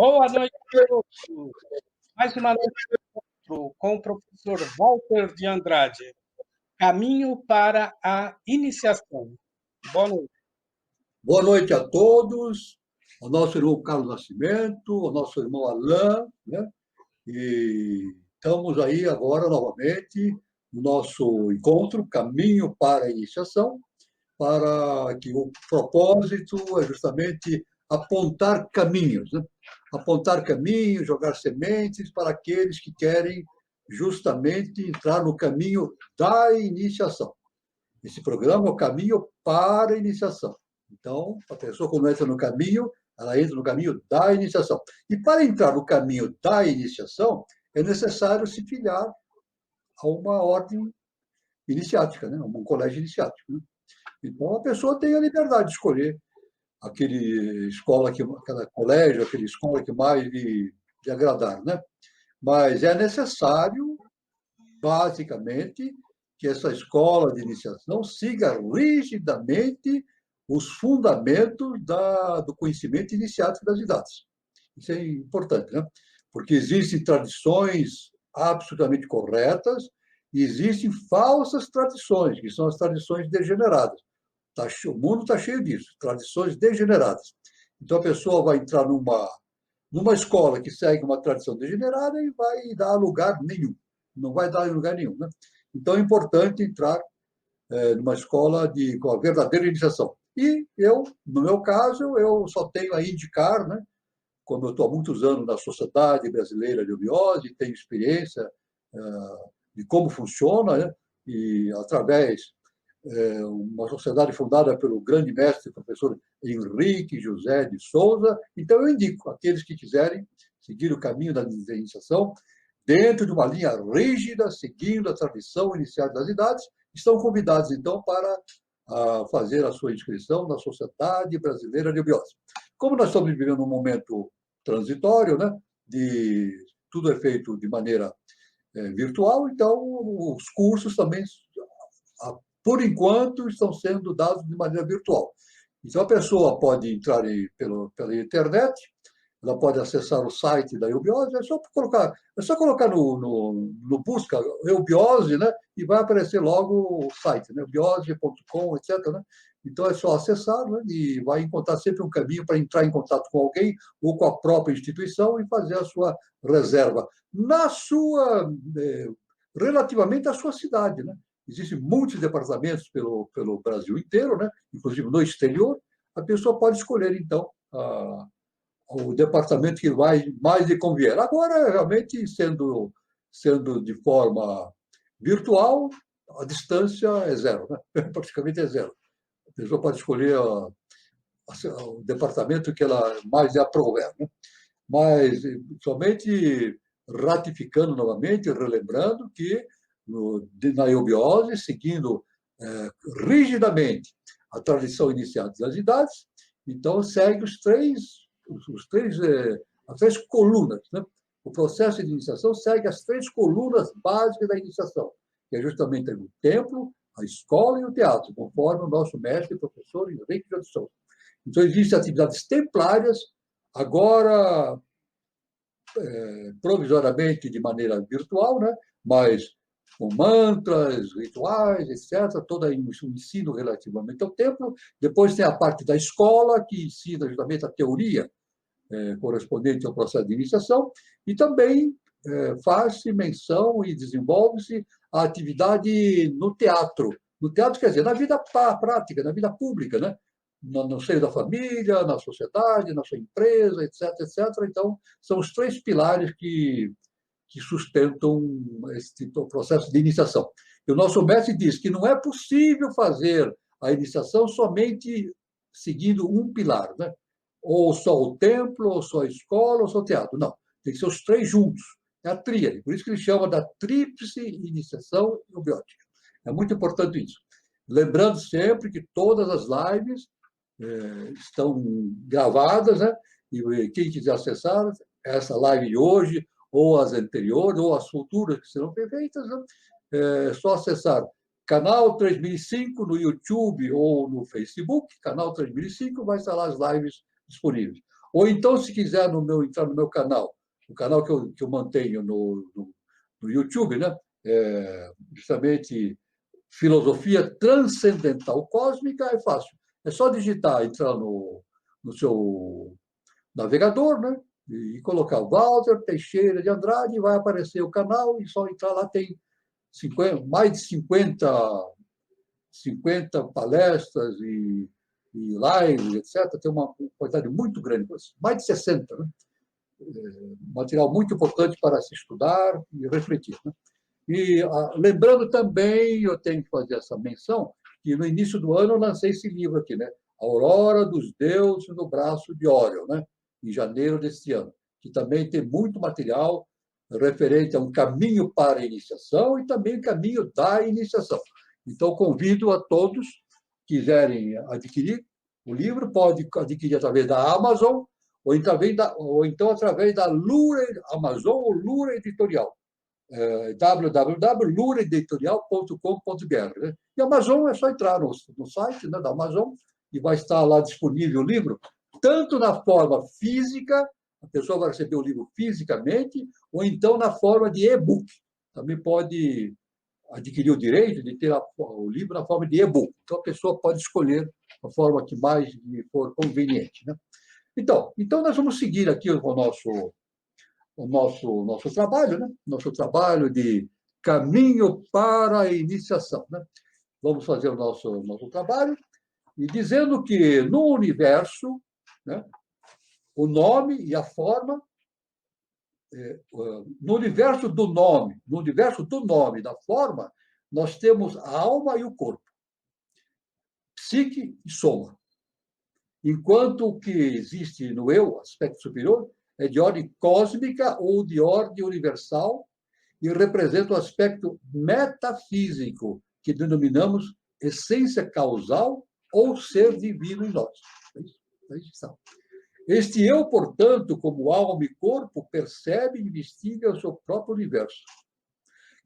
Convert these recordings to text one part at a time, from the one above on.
Boa noite a todos. Mais uma noite com o professor Walter de Andrade. Caminho para a iniciação. Boa noite. Boa noite a todos, ao nosso irmão Carlos Nascimento, ao nosso irmão Alain, né? E estamos aí agora novamente no nosso encontro, Caminho para a Iniciação, para que o propósito é justamente apontar caminhos, né? Apontar caminhos, jogar sementes para aqueles que querem justamente entrar no caminho da iniciação. Esse programa é o caminho para a iniciação. Então, a pessoa, quando entra no caminho, ela entra no caminho da iniciação. E para entrar no caminho da iniciação, é necessário se filiar a uma ordem iniciática, né? Um colégio iniciático, né? Então, a pessoa tem a liberdade de escolher aquele colégio, aquela escola que mais lhe agradar, né? Mas é necessário, basicamente, que essa escola de iniciação siga rigidamente os fundamentos do conhecimento iniciático das idades. Isso é importante, né? Porque existem tradições absolutamente corretas e existem falsas tradições, que são as tradições degeneradas. O mundo está cheio disso, tradições degeneradas. Então, a pessoa vai entrar numa escola que segue uma tradição degenerada e vai dar lugar nenhum. Não vai dar lugar nenhum, né? Então, é importante entrar numa escola com a verdadeira iniciação. E eu, no meu caso, eu só tenho a indicar, né? Como eu estou há muitos anos na Sociedade Brasileira de Obiose, tenho experiência de como funciona, né? E através uma sociedade fundada pelo grande mestre, professor Henrique José de Souza. Então, eu indico aqueles que quiserem seguir o caminho da iniciação, dentro de uma linha rígida, seguindo a tradição inicial das idades, estão convidados, então, para fazer a sua inscrição na Sociedade Brasileira de Obiose. Como nós estamos vivendo um momento transitório, né, tudo é feito de maneira virtual, então os cursos também, por enquanto, estão sendo dados de maneira virtual. Então, a pessoa pode entrar pela internet, ela pode acessar o site da Eubiose, é só colocar no busca Eubiose, né, e vai aparecer logo o site, né, eubiose.com, etc., né? Então, é só acessar, né, e vai encontrar sempre um caminho para entrar em contato com alguém ou com a própria instituição e fazer a sua reserva relativamente à sua cidade, né? Existem muitos departamentos pelo Brasil inteiro, né? Inclusive no exterior. A pessoa pode escolher, então, o departamento que mais lhe convier. Agora, realmente, sendo de forma virtual, a distância é zero, né? Praticamente é zero. A pessoa pode escolher o departamento que ela mais lhe aprouver, né? Mas, somente ratificando novamente, relembrando que na eubiose, seguindo rigidamente a tradição inicial das idades, então segue as três colunas, né? O processo de iniciação segue as três colunas básicas da iniciação, que é justamente o templo, a escola e o teatro, conforme o nosso mestre e professor Henrique de Souza. Então, existem atividades templárias, agora provisoriamente de maneira virtual, né? Mas com mantras, rituais, etc., todo um ensino relativamente ao templo. Depois tem a parte da escola, que ensina justamente a teoria correspondente ao processo de iniciação, e também faz-se menção e desenvolve-se a atividade no teatro. No teatro, quer dizer, na vida prática, na vida pública, né? No seio da família, na sociedade, na sua empresa, etc., etc. Então, são os três pilares que sustentam esse processo de iniciação. E o nosso mestre diz que não é possível fazer a iniciação somente seguindo um pilar, né? Ou só o templo, ou só a escola, ou só o teatro. Não, tem que ser os três juntos. É a tríade. Por isso que ele chama da tríplice iniciação eubiótica. É muito importante isso. Lembrando sempre que todas as lives estão gravadas, né? E quem quiser acessar essa live de hoje, ou as anteriores, ou as futuras que serão feitas, né? É só acessar canal 3005 no YouTube ou no Facebook, canal 3005, vai estar lá as lives disponíveis. Ou então, se quiser entrar no meu canal, o canal que eu mantenho no YouTube, né? Justamente Filosofia Transcendental Cósmica, é fácil. É só digitar, entrar no seu navegador, né? E colocar Walter Teixeira de Andrade, vai aparecer o canal, e só entrar lá, tem mais de 50 palestras e lives, etc. Tem uma quantidade muito grande, mais de 60, né? Material muito importante para se estudar e refletir, né? E lembrando também, eu tenho que fazer essa menção, que no início do ano eu lancei esse livro aqui, né? Aurora dos Deuses no Braço de Órion, né? Em janeiro deste ano, que também tem muito material referente a um caminho para a iniciação e também o caminho da iniciação. Então, convido a todos que quiserem adquirir o livro, pode adquirir através da Amazon ou então através da Lura Amazon ou Lura Editorial. www.luraeditorial.com.br, né? E a Amazon é só entrar no site, né, da Amazon e vai estar lá disponível o livro, tanto na forma física, a pessoa vai receber o livro fisicamente, ou então na forma de e-book. Também pode adquirir o direito de ter o livro na forma de e-book. Então, a pessoa pode escolher a forma que mais lhe for conveniente, né? Então, nós vamos seguir aqui o nosso trabalho, né? Nosso trabalho de caminho para a iniciação, né? Vamos fazer o nosso trabalho e dizendo que no universo, né, o nome e a forma, no universo do nome e da forma, nós temos a alma e o corpo, psique e soma. Enquanto o que existe no eu, aspecto superior, é de ordem cósmica ou de ordem universal e representa o aspecto metafísico, que denominamos essência causal ou ser divino em nós. Este eu, portanto, como alma e corpo, percebe e investiga o seu próprio universo,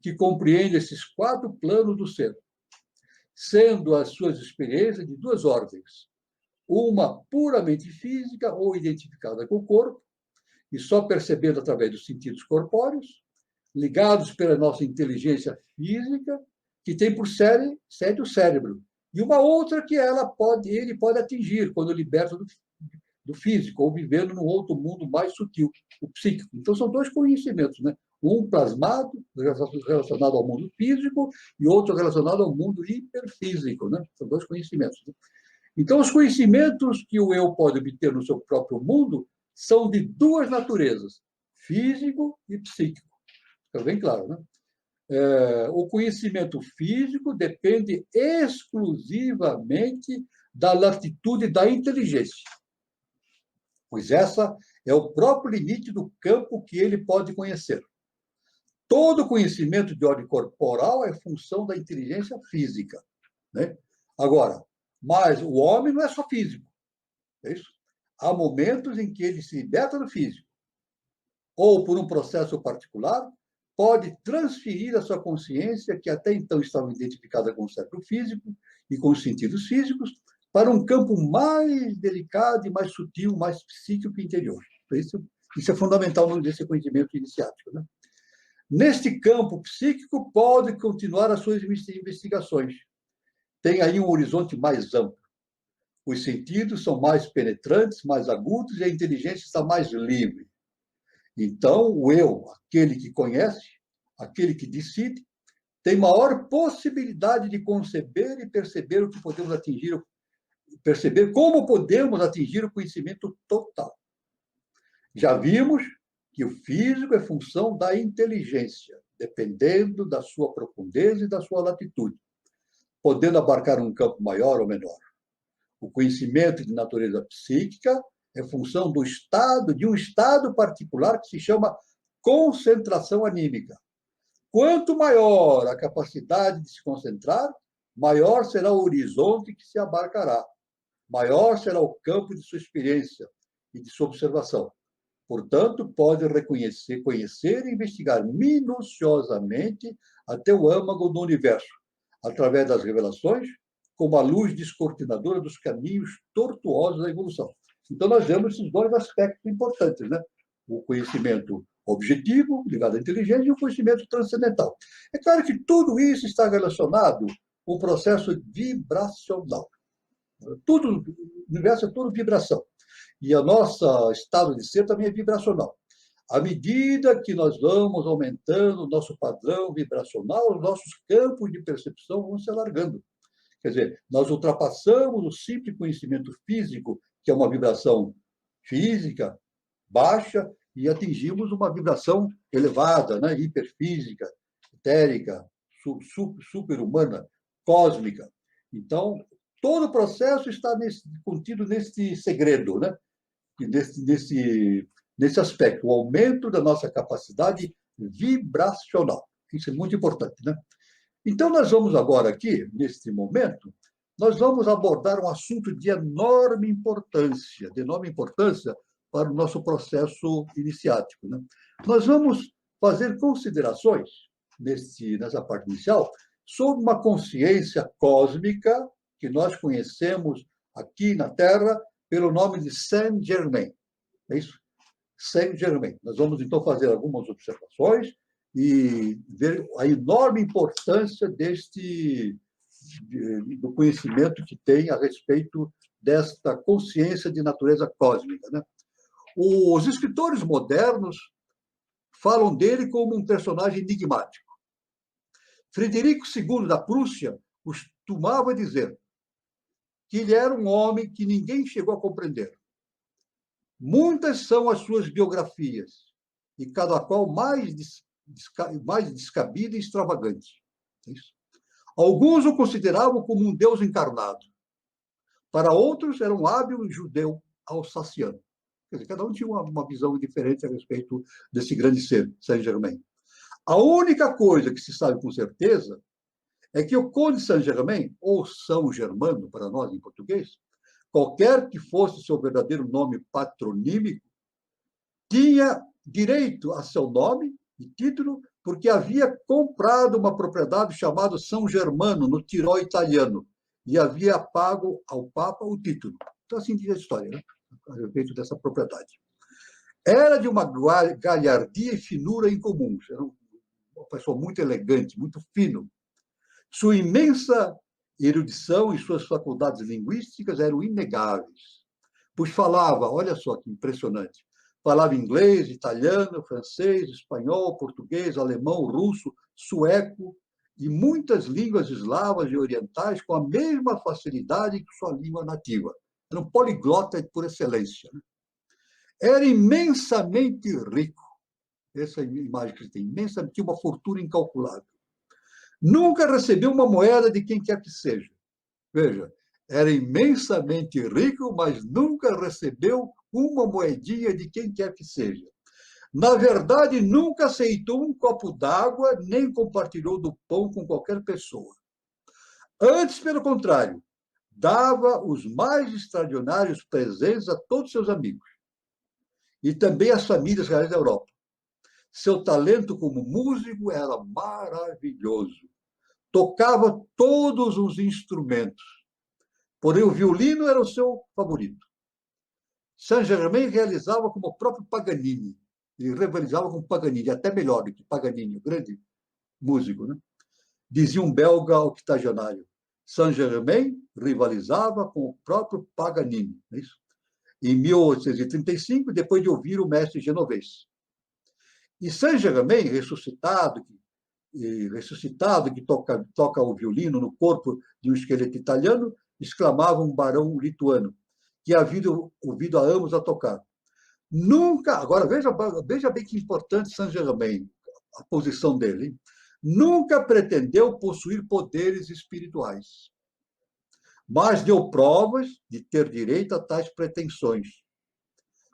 que compreende esses 4 planos do ser, sendo as suas experiências de 2 ordens. Uma puramente física ou identificada com o corpo, e só percebendo através dos sentidos corpóreos, ligados pela nossa inteligência física, que tem por sede o cérebro. E uma outra que ele pode atingir quando liberta do físico, ou vivendo num outro mundo mais sutil, o psíquico. Então, são 2 conhecimentos, né? Um plasmado, relacionado ao mundo físico, e outro relacionado ao mundo hiperfísico, né? São 2 conhecimentos, né? Então, os conhecimentos que o eu pode obter no seu próprio mundo são de 2 naturezas, físico e psíquico. Fica bem claro, né? O conhecimento físico depende exclusivamente da latitude da inteligência, pois essa é o próprio limite do campo que ele pode conhecer. Todo conhecimento de ordem corporal é função da inteligência física, né? Agora, mas o homem não é só físico, é isso? Há momentos em que ele se liberta do físico, ou por um processo particular, pode transferir a sua consciência, que até então estava identificada com o cérebro físico e com os sentidos físicos, para um campo mais delicado e mais sutil, mais psíquico e interior. Isso é fundamental nesse conhecimento iniciático, né? Neste campo psíquico, pode continuar as suas investigações. Tem aí um horizonte mais amplo. Os sentidos são mais penetrantes, mais agudos, e a inteligência está mais livre. Então, o eu, aquele que conhece, aquele que decide, tem maior possibilidade de conceber e perceber o que podemos atingir, perceber como podemos atingir o conhecimento total. Já vimos que o físico é função da inteligência, dependendo da sua profundeza e da sua latitude, podendo abarcar um campo maior ou menor. O conhecimento de natureza psíquica é função de um estado particular que se chama concentração anímica. Quanto maior a capacidade de se concentrar, maior será o horizonte que se abarcará, maior será o campo de sua experiência e de sua observação. Portanto, pode reconhecer, conhecer e investigar minuciosamente até o âmago do universo, através das revelações, como a luz descortinadora dos caminhos tortuosos da evolução. Então, nós vemos esses dois aspectos importantes, né? O conhecimento objetivo, ligado à inteligência, e o conhecimento transcendental. É claro que tudo isso está relacionado com o processo vibracional. Tudo, o universo é tudo vibração. E o nosso estado de ser também é vibracional. À medida que nós vamos aumentando o nosso padrão vibracional, os nossos campos de percepção vão se alargando. Quer dizer, nós ultrapassamos o simples conhecimento físico, que é uma vibração física baixa, e atingimos uma vibração elevada, né? Hiperfísica, etérica, super-humana, cósmica. Então, todo o processo está contido nesse segredo, né? Nesse aspecto, o aumento da nossa capacidade vibracional. Isso é muito importante, né? Então, nós vamos agora aqui, neste momento, nós vamos abordar um assunto de enorme importância para o nosso processo iniciático, né? Nós vamos fazer considerações, nessa parte inicial, sobre uma consciência cósmica que nós conhecemos aqui na Terra pelo nome de Saint-Germain. É isso? Saint-Germain. Nós vamos, então, fazer algumas observações e ver a enorme importância do conhecimento que tem a respeito desta consciência de natureza cósmica, né? Os escritores modernos falam dele como um personagem enigmático. Frederico II da Prússia costumava dizer que ele era um homem que ninguém chegou a compreender. Muitas são as suas biografias, e cada qual mais descabida e extravagante. É isso? Alguns o consideravam como um deus encarnado. Para outros, era um hábil judeu alsaciano. Quer dizer, cada um tinha uma visão diferente a respeito desse grande ser, Saint-Germain. A única coisa que se sabe com certeza é que o Conde Saint-Germain, ou São Germano para nós em português, qualquer que fosse seu verdadeiro nome patronímico, tinha direito a seu nome e título porque havia comprado uma propriedade chamada São Germano, no Tirol italiano, e havia pago ao Papa o título. Então, assim diz a história, né? A respeito dessa propriedade. Era de uma galhardia e finura incomuns. Era uma pessoa muito elegante, muito fino. Sua imensa erudição e suas faculdades linguísticas eram inegáveis, pois falava, olha só que impressionante, falava inglês, italiano, francês, espanhol, português, alemão, russo, sueco e muitas línguas eslavas e orientais com a mesma facilidade que sua língua nativa. Era um poliglota por excelência. Era imensamente rico. Essa imagem que ele tem, imensamente, tinha uma fortuna incalculável. Nunca recebeu uma moeda de quem quer que seja. Veja, era imensamente rico, mas nunca recebeu uma moedinha de quem quer que seja. Na verdade, nunca aceitou um copo d'água, nem compartilhou do pão com qualquer pessoa. Antes, pelo contrário, dava os mais extraordinários presentes a todos seus amigos e também às famílias reais da Europa. Seu talento como músico era maravilhoso. Tocava todos os instrumentos, porém o violino era o seu favorito. Saint-Germain realizava como o próprio Paganini, e rivalizava com Paganini, até melhor do que Paganini, o grande músico, né? Dizia um belga octogenário. Saint-Germain rivalizava com o próprio Paganini. Não é isso? Em 1835, depois de ouvir o mestre genovês. E Saint-Germain, ressuscitado, que toca o violino no corpo de um esqueleto italiano, exclamava um barão lituano, que havia ouvido a ambos a tocar. Nunca, agora veja bem que importante Saint-Germain, a posição dele, hein? Nunca pretendeu possuir poderes espirituais, mas deu provas de ter direito a tais pretensões.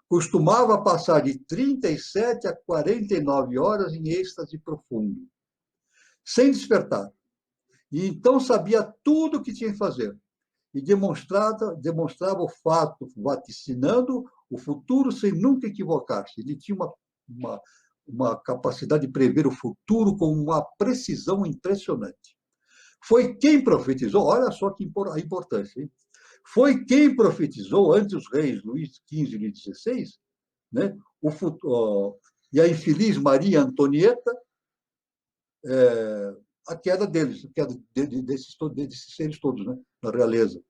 Costumava passar de 37 a 49 horas em êxtase profundo, sem despertar. E então sabia tudo o que tinha que fazer. E demonstrava o fato, vaticinando o futuro sem nunca equivocar-se. Ele tinha uma capacidade de prever o futuro com uma precisão impressionante. Foi quem profetizou, olha só a importância, hein? Foi quem profetizou, ante os reis Luís XV e Luís XVI, né, e a infeliz Maria Antonieta, a queda deles, a queda desses seres todos, né, na realeza.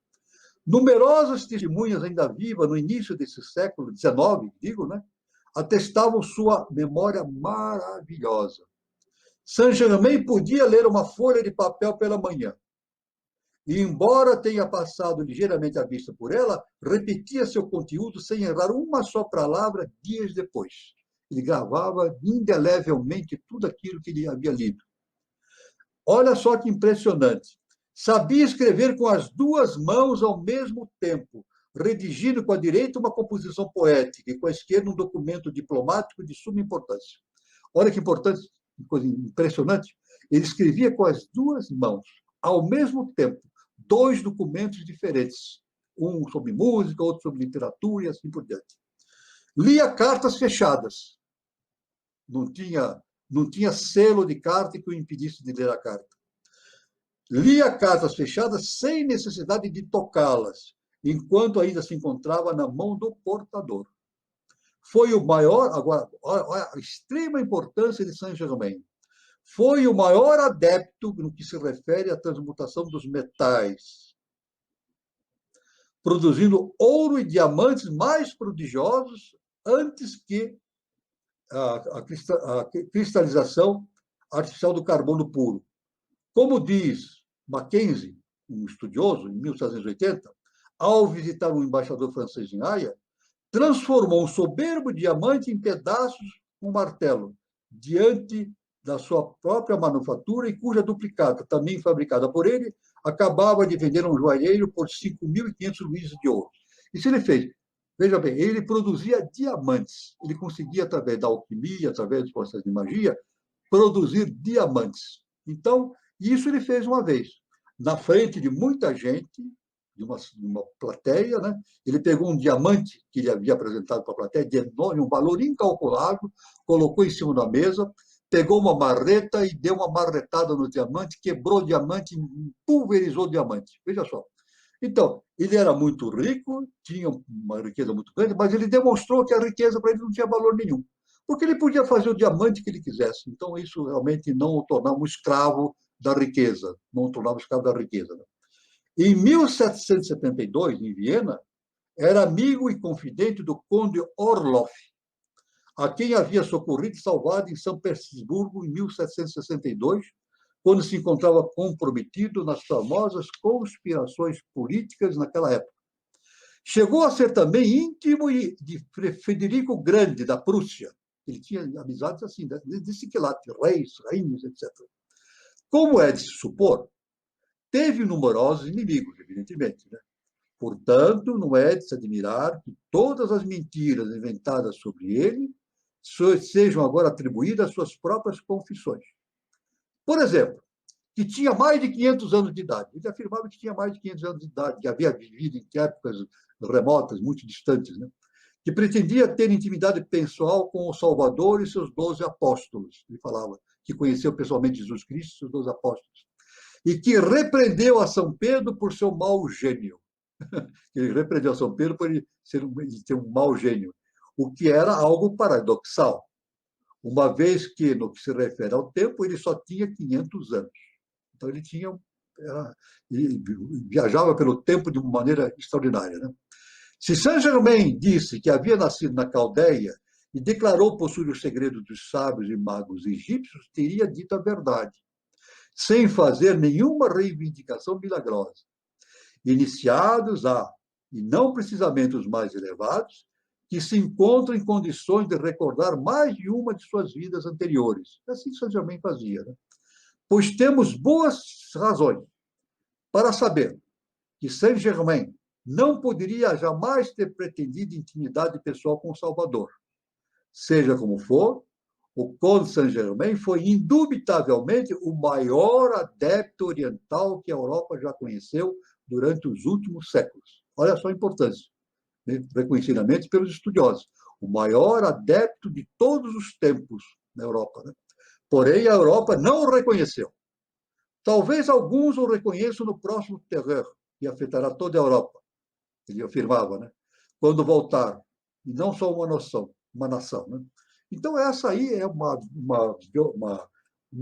Numerosas testemunhas ainda vivas no início desse século XIX, digo, né, atestavam sua memória maravilhosa. Saint-Germain podia ler uma folha de papel pela manhã. E, embora tenha passado ligeiramente a vista por ela, repetia seu conteúdo sem errar uma só palavra dias depois. Ele gravava indelevelmente tudo aquilo que ele havia lido. Olha só que impressionante. Sabia escrever com as duas mãos ao mesmo tempo, redigindo com a direita uma composição poética e com a esquerda um documento diplomático de suma importância. Olha que importante, que coisa impressionante. Ele escrevia com as duas mãos, ao mesmo tempo, dois documentos diferentes. Um sobre música, outro sobre literatura e assim por diante. Lia cartas fechadas. Não tinha selo de carta que o impedisse de ler a carta. Lia cartas fechadas sem necessidade de tocá-las, enquanto ainda se encontrava na mão do portador. Foi o maior, agora, olha a extrema importância de Saint-Germain. Foi o maior adepto no que se refere à transmutação dos metais, produzindo ouro e diamantes mais prodigiosos antes que a cristalização artificial do carbono puro. Como diz Mackenzie, um estudioso, em 1780, ao visitar um embaixador francês em Haia, transformou um soberbo diamante em pedaços com martelo, diante da sua própria manufatura e cuja duplicata, também fabricada por ele, acabava de vender a um joalheiro por 5.500 luíses de ouro. Isso ele fez. Veja bem, ele produzia diamantes. Ele conseguia, através da alquimia, através dos processos de magia, produzir diamantes. Então, isso ele fez uma vez, na frente de muita gente, de uma plateia, né? Ele pegou um diamante que ele havia apresentado para a plateia, de enorme, um valor incalculável, colocou em cima da mesa, pegou uma marreta e deu uma marretada no diamante, quebrou o diamante, pulverizou o diamante. Veja só. Então, ele era muito rico, tinha uma riqueza muito grande, mas ele demonstrou que a riqueza para ele não tinha valor nenhum, porque ele podia fazer o diamante que ele quisesse. Então, isso realmente não o tornava um escravo da riqueza, não o tornava escravo da riqueza. Em 1772, em Viena, era amigo e confidente do conde Orloff, a quem havia socorrido e salvado em São Petersburgo em 1762, quando se encontrava comprometido nas famosas conspirações políticas naquela época. Chegou a ser também íntimo de Frederico Grande, da Prússia. Ele tinha amizades assim, desse quilate, reis, rainhas, etc. Como é de se supor, teve numerosos inimigos, evidentemente, né? Portanto, não é de se admirar que todas as mentiras inventadas sobre ele sejam agora atribuídas às suas próprias confissões. Por exemplo, que tinha mais de 500 anos de idade. Ele afirmava que tinha mais de 500 anos de idade, que havia vivido em épocas remotas, muito distantes, né? Que pretendia ter intimidade pessoal com o Salvador e seus 12 apóstolos. Ele falava que conheceu pessoalmente Jesus Cristo e seus 12 apóstolos. E que repreendeu a São Pedro por seu mau gênio. Ele repreendeu a São Pedro por ele ter um mau gênio, o que era algo paradoxal, uma vez que, no que se refere ao tempo, ele só tinha 500 anos. Então, ele viajava pelo tempo de uma maneira extraordinária, né? Se Saint-Germain disse que havia nascido na Caldeia e declarou possuir o segredo dos sábios e magos egípcios, teria dito a verdade, sem fazer nenhuma reivindicação milagrosa. Iniciados e não precisamente os mais elevados, que se encontram em condições de recordar mais de uma de suas vidas anteriores. Assim Saint-Germain fazia, né? Pois temos boas razões para saber que Saint-Germain não poderia jamais ter pretendido intimidade pessoal com o Salvador. Seja como for, o Conde Saint-Germain foi indubitavelmente o maior adepto oriental que a Europa já conheceu durante os últimos séculos. Olha só a importância, né? Reconhecidamente pelos estudiosos. O maior adepto de todos os tempos na Europa, né? Porém, a Europa não o reconheceu. Talvez alguns o reconheçam no próximo terror, que afetará toda a Europa, ele afirmava, né? Quando voltar, e não só uma nação, né? Então, essa aí é uma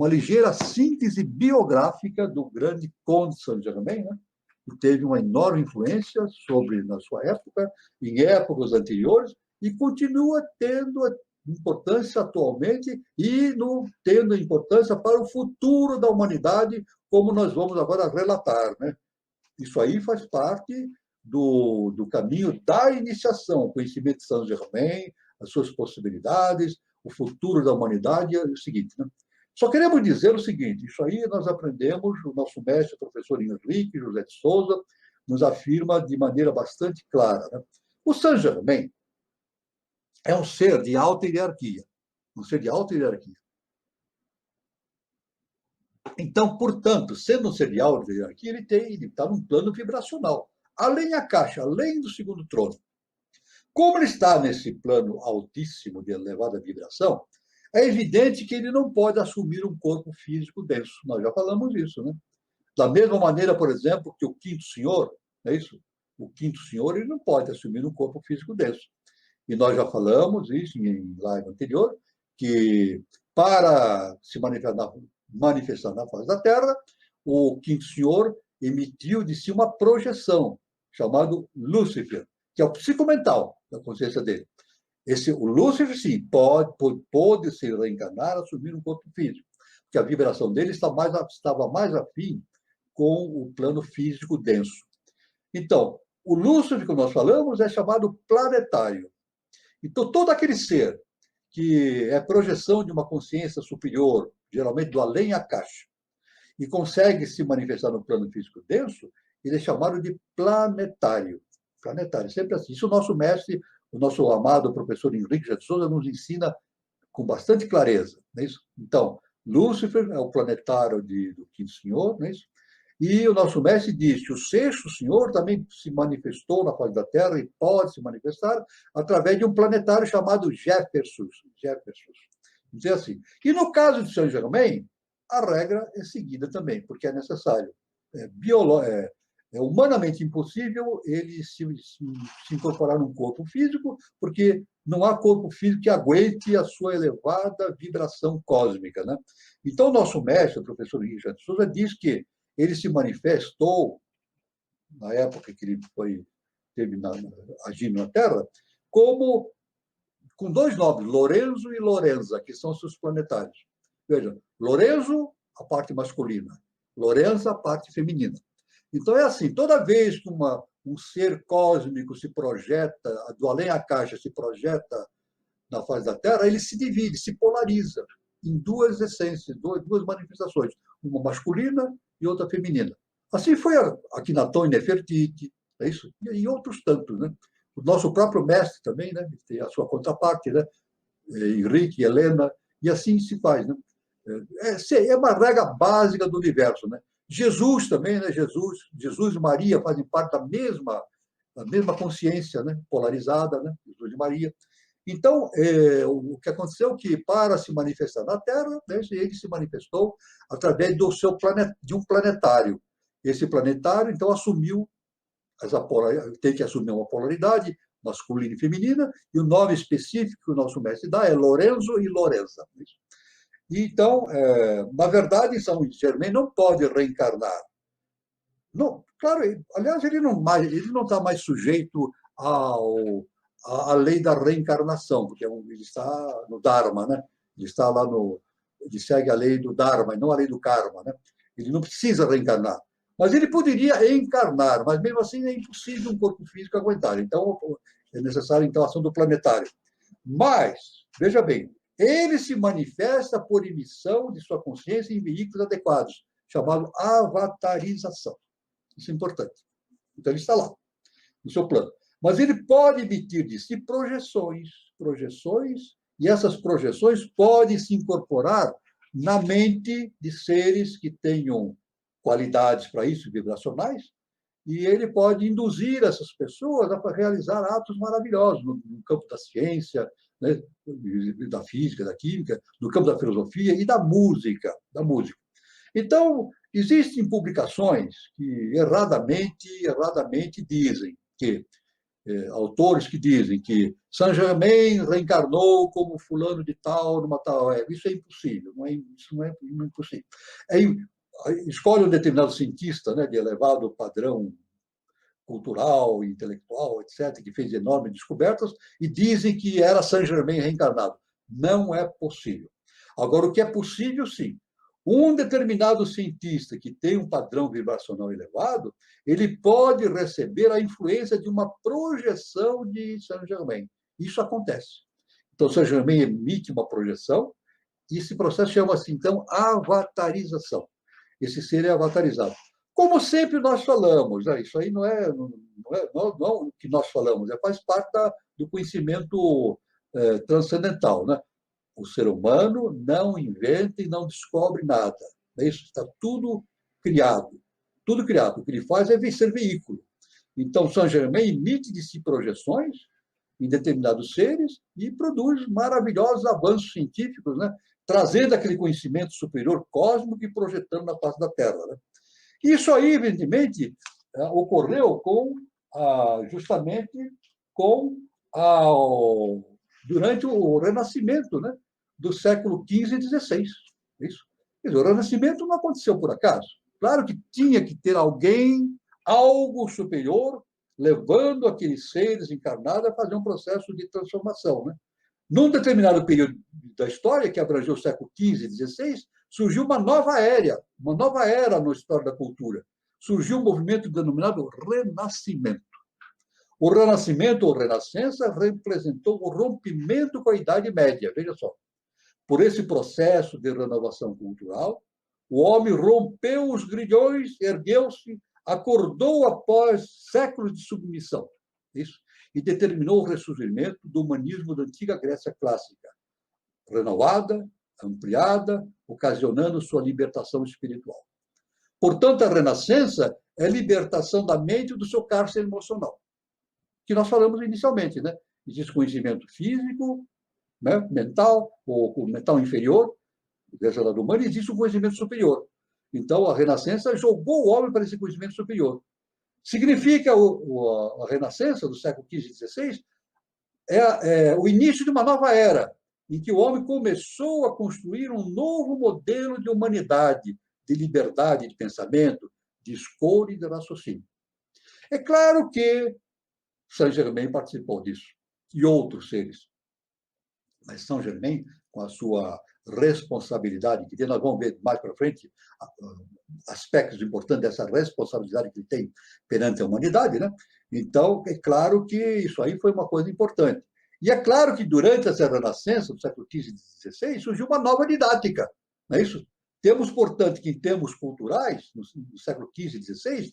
ligeira síntese biográfica do grande Conde de Saint-Germain, né? Que teve uma enorme influência na sua época, em épocas anteriores, e continua tendo importância atualmente e tendo importância para o futuro da humanidade, como nós vamos agora relatar, né? Isso aí faz parte do caminho da iniciação, o conhecimento de Saint-Germain, as suas possibilidades, o futuro da humanidade, é o seguinte, né? Só queremos dizer o seguinte, isso aí nós aprendemos, o nosso mestre, o professor Henrique José de Souza, nos afirma de maneira bastante clara, né? O Saint-Germain é um ser de alta hierarquia, um ser de alta hierarquia. Então, portanto, sendo um ser de alta hierarquia, ele está num plano vibracional, além da caixa, além do segundo trono. Como ele está nesse plano altíssimo de elevada vibração, é evidente que ele não pode assumir um corpo físico denso. Nós já falamos isso, né? Da mesma maneira, por exemplo, que o quinto senhor, não é isso? O quinto senhor, ele não pode assumir um corpo físico denso. E nós já falamos isso em live anterior, que para se manifestar na face da Terra, o quinto senhor emitiu de si uma projeção, chamado Lúcifer, que é o psicomental da consciência dele. O Lúcifer, sim, pode se reencarnar, assumir um corpo físico, porque a vibração dele estava mais afim com o plano físico denso. Então, o Lúcifer que nós falamos é chamado planetário. Então, todo aquele ser que é projeção de uma consciência superior, geralmente do além a caixa, e consegue se manifestar no plano físico denso, ele é chamado de planetário. Planetário, sempre assim. Isso o nosso mestre, o nosso amado professor Henrique de Souza, nos ensina com bastante clareza. Não é isso? Então, Lúcifer é o planetário do quinto senhor, não é isso? E o nosso mestre diz que o sexto senhor também se manifestou na face da Terra e pode se manifestar através de um planetário chamado Jefferson. Dizer assim. E no caso de Saint-Germain, a regra é seguida também, porque é necessário. É humanamente impossível ele se incorporar num corpo físico, porque não há corpo físico que aguente a sua elevada vibração cósmica, né? Então, o nosso mestre, o professor Richard de Souza, diz que ele se manifestou, na época que ele esteve agindo na Terra, com dois nomes, Lorenzo e Lorenza, que são seus planetários. Veja, Lorenzo, a parte masculina, Lorenza, a parte feminina. Então, é assim, toda vez que um ser cósmico se projeta, do além a caixa se projeta na face da Terra, ele se divide, se polariza em duas essências, duas manifestações, uma masculina e outra feminina. Assim foi Akhenaton e Nefertiti, é isso? E outros tantos, né? O nosso próprio mestre também, né? Tem a sua contraparte, né? Henrique, Helena, e assim se faz, né? É uma regra básica do universo, né? Jesus também, né? Jesus e Maria fazem parte da mesma consciência, né? Polarizada, né? Jesus e Maria. Então, o que aconteceu é que, para se manifestar na Terra, né, ele se manifestou através de um planetário. Esse planetário, então, tem que assumir uma polaridade masculina e feminina, e o nome específico que o nosso mestre dá é Lorenzo e Lorenza. Então, na verdade, São Germain não pode reencarnar. Não, claro, aliás, ele não está mais sujeito à lei da reencarnação, porque ele está no Dharma, né? Ele está lá ele segue a lei do Dharma, e não a lei do Karma, né? Ele não precisa reencarnar. Mas ele poderia encarnar, mas mesmo assim é impossível um corpo físico aguentar. Então, é necessário então a ação do planetário. Mas, veja bem, ele se manifesta por emissão de sua consciência em veículos adequados, chamado avatarização. Isso é importante. Então, ele está lá, no seu plano. Mas ele pode emitir de si projeções, e essas projeções podem se incorporar na mente de seres que tenham qualidades para isso, vibracionais, e ele pode induzir essas pessoas a realizar atos maravilhosos no campo da ciência, né, da física, da química, no campo da filosofia e da música. Então, existem publicações que erradamente dizem que autores que dizem que Saint-Germain reencarnou como fulano de tal numa tal época. Isso é impossível, isso não é impossível. Escolhe um determinado cientista, né, de elevado padrão cultural, intelectual, etc., que fez enormes descobertas, e dizem que era Saint-Germain reencarnado. Não é possível. Agora, o que é possível, sim. Um determinado cientista que tem um padrão vibracional elevado, ele pode receber a influência de uma projeção de Saint-Germain. Isso acontece. Então, Saint-Germain emite uma projeção, e esse processo chama-se, então, avatarização. Esse ser é avatarizado. Como sempre nós falamos, né? Isso aí não é o que nós falamos, faz parte do conhecimento transcendental, né? O ser humano não inventa e não descobre nada. Isso está tudo criado. Tudo criado. O que ele faz é ser veículo. Então, Saint-Germain emite de si projeções em determinados seres e produz maravilhosos avanços científicos, né? Trazendo aquele conhecimento superior cósmico e projetando na face da Terra. Né? Isso aí, evidentemente, ocorreu justamente durante o Renascimento, né, do século XV e XVI. Isso. O Renascimento não aconteceu por acaso. Claro que tinha que ter alguém, algo superior, levando aqueles seres encarnados a fazer um processo de transformação. Né? Num determinado período da história, que abrangeu o século XV e XVI, surgiu uma nova era na história da cultura. Surgiu um movimento denominado Renascimento. O Renascimento, ou Renascença, representou o rompimento com a Idade Média. Veja só. Por esse processo de renovação cultural, o homem rompeu os grilhões, ergueu-se, acordou após séculos de submissão. Isso. E determinou o ressurgimento do humanismo da antiga Grécia clássica, renovada, ampliada, ocasionando sua libertação espiritual. Portanto, a Renascença é libertação da mente do seu cárcere emocional, que nós falamos inicialmente, né? Existe conhecimento físico, né? Mental, ou mental inferior, dessa lado humano, e existe um conhecimento superior. Então, a Renascença jogou o homem para esse conhecimento superior. Significa a Renascença do século XV e XVI o início de uma nova era, em que o homem começou a construir um novo modelo de humanidade, de liberdade de pensamento, de escolha e de raciocínio. É claro que Saint-Germain participou disso, e outros seres. Mas Saint-Germain, com a sua responsabilidade, que nós vamos ver mais para frente, aspectos importantes dessa responsabilidade que ele tem perante a humanidade, né? Então, é claro que isso aí foi uma coisa importante. E é claro que durante essa renascença, do século XV e XVI, surgiu uma nova didática, não é isso? Temos, portanto, que em termos culturais, no século XV e XVI,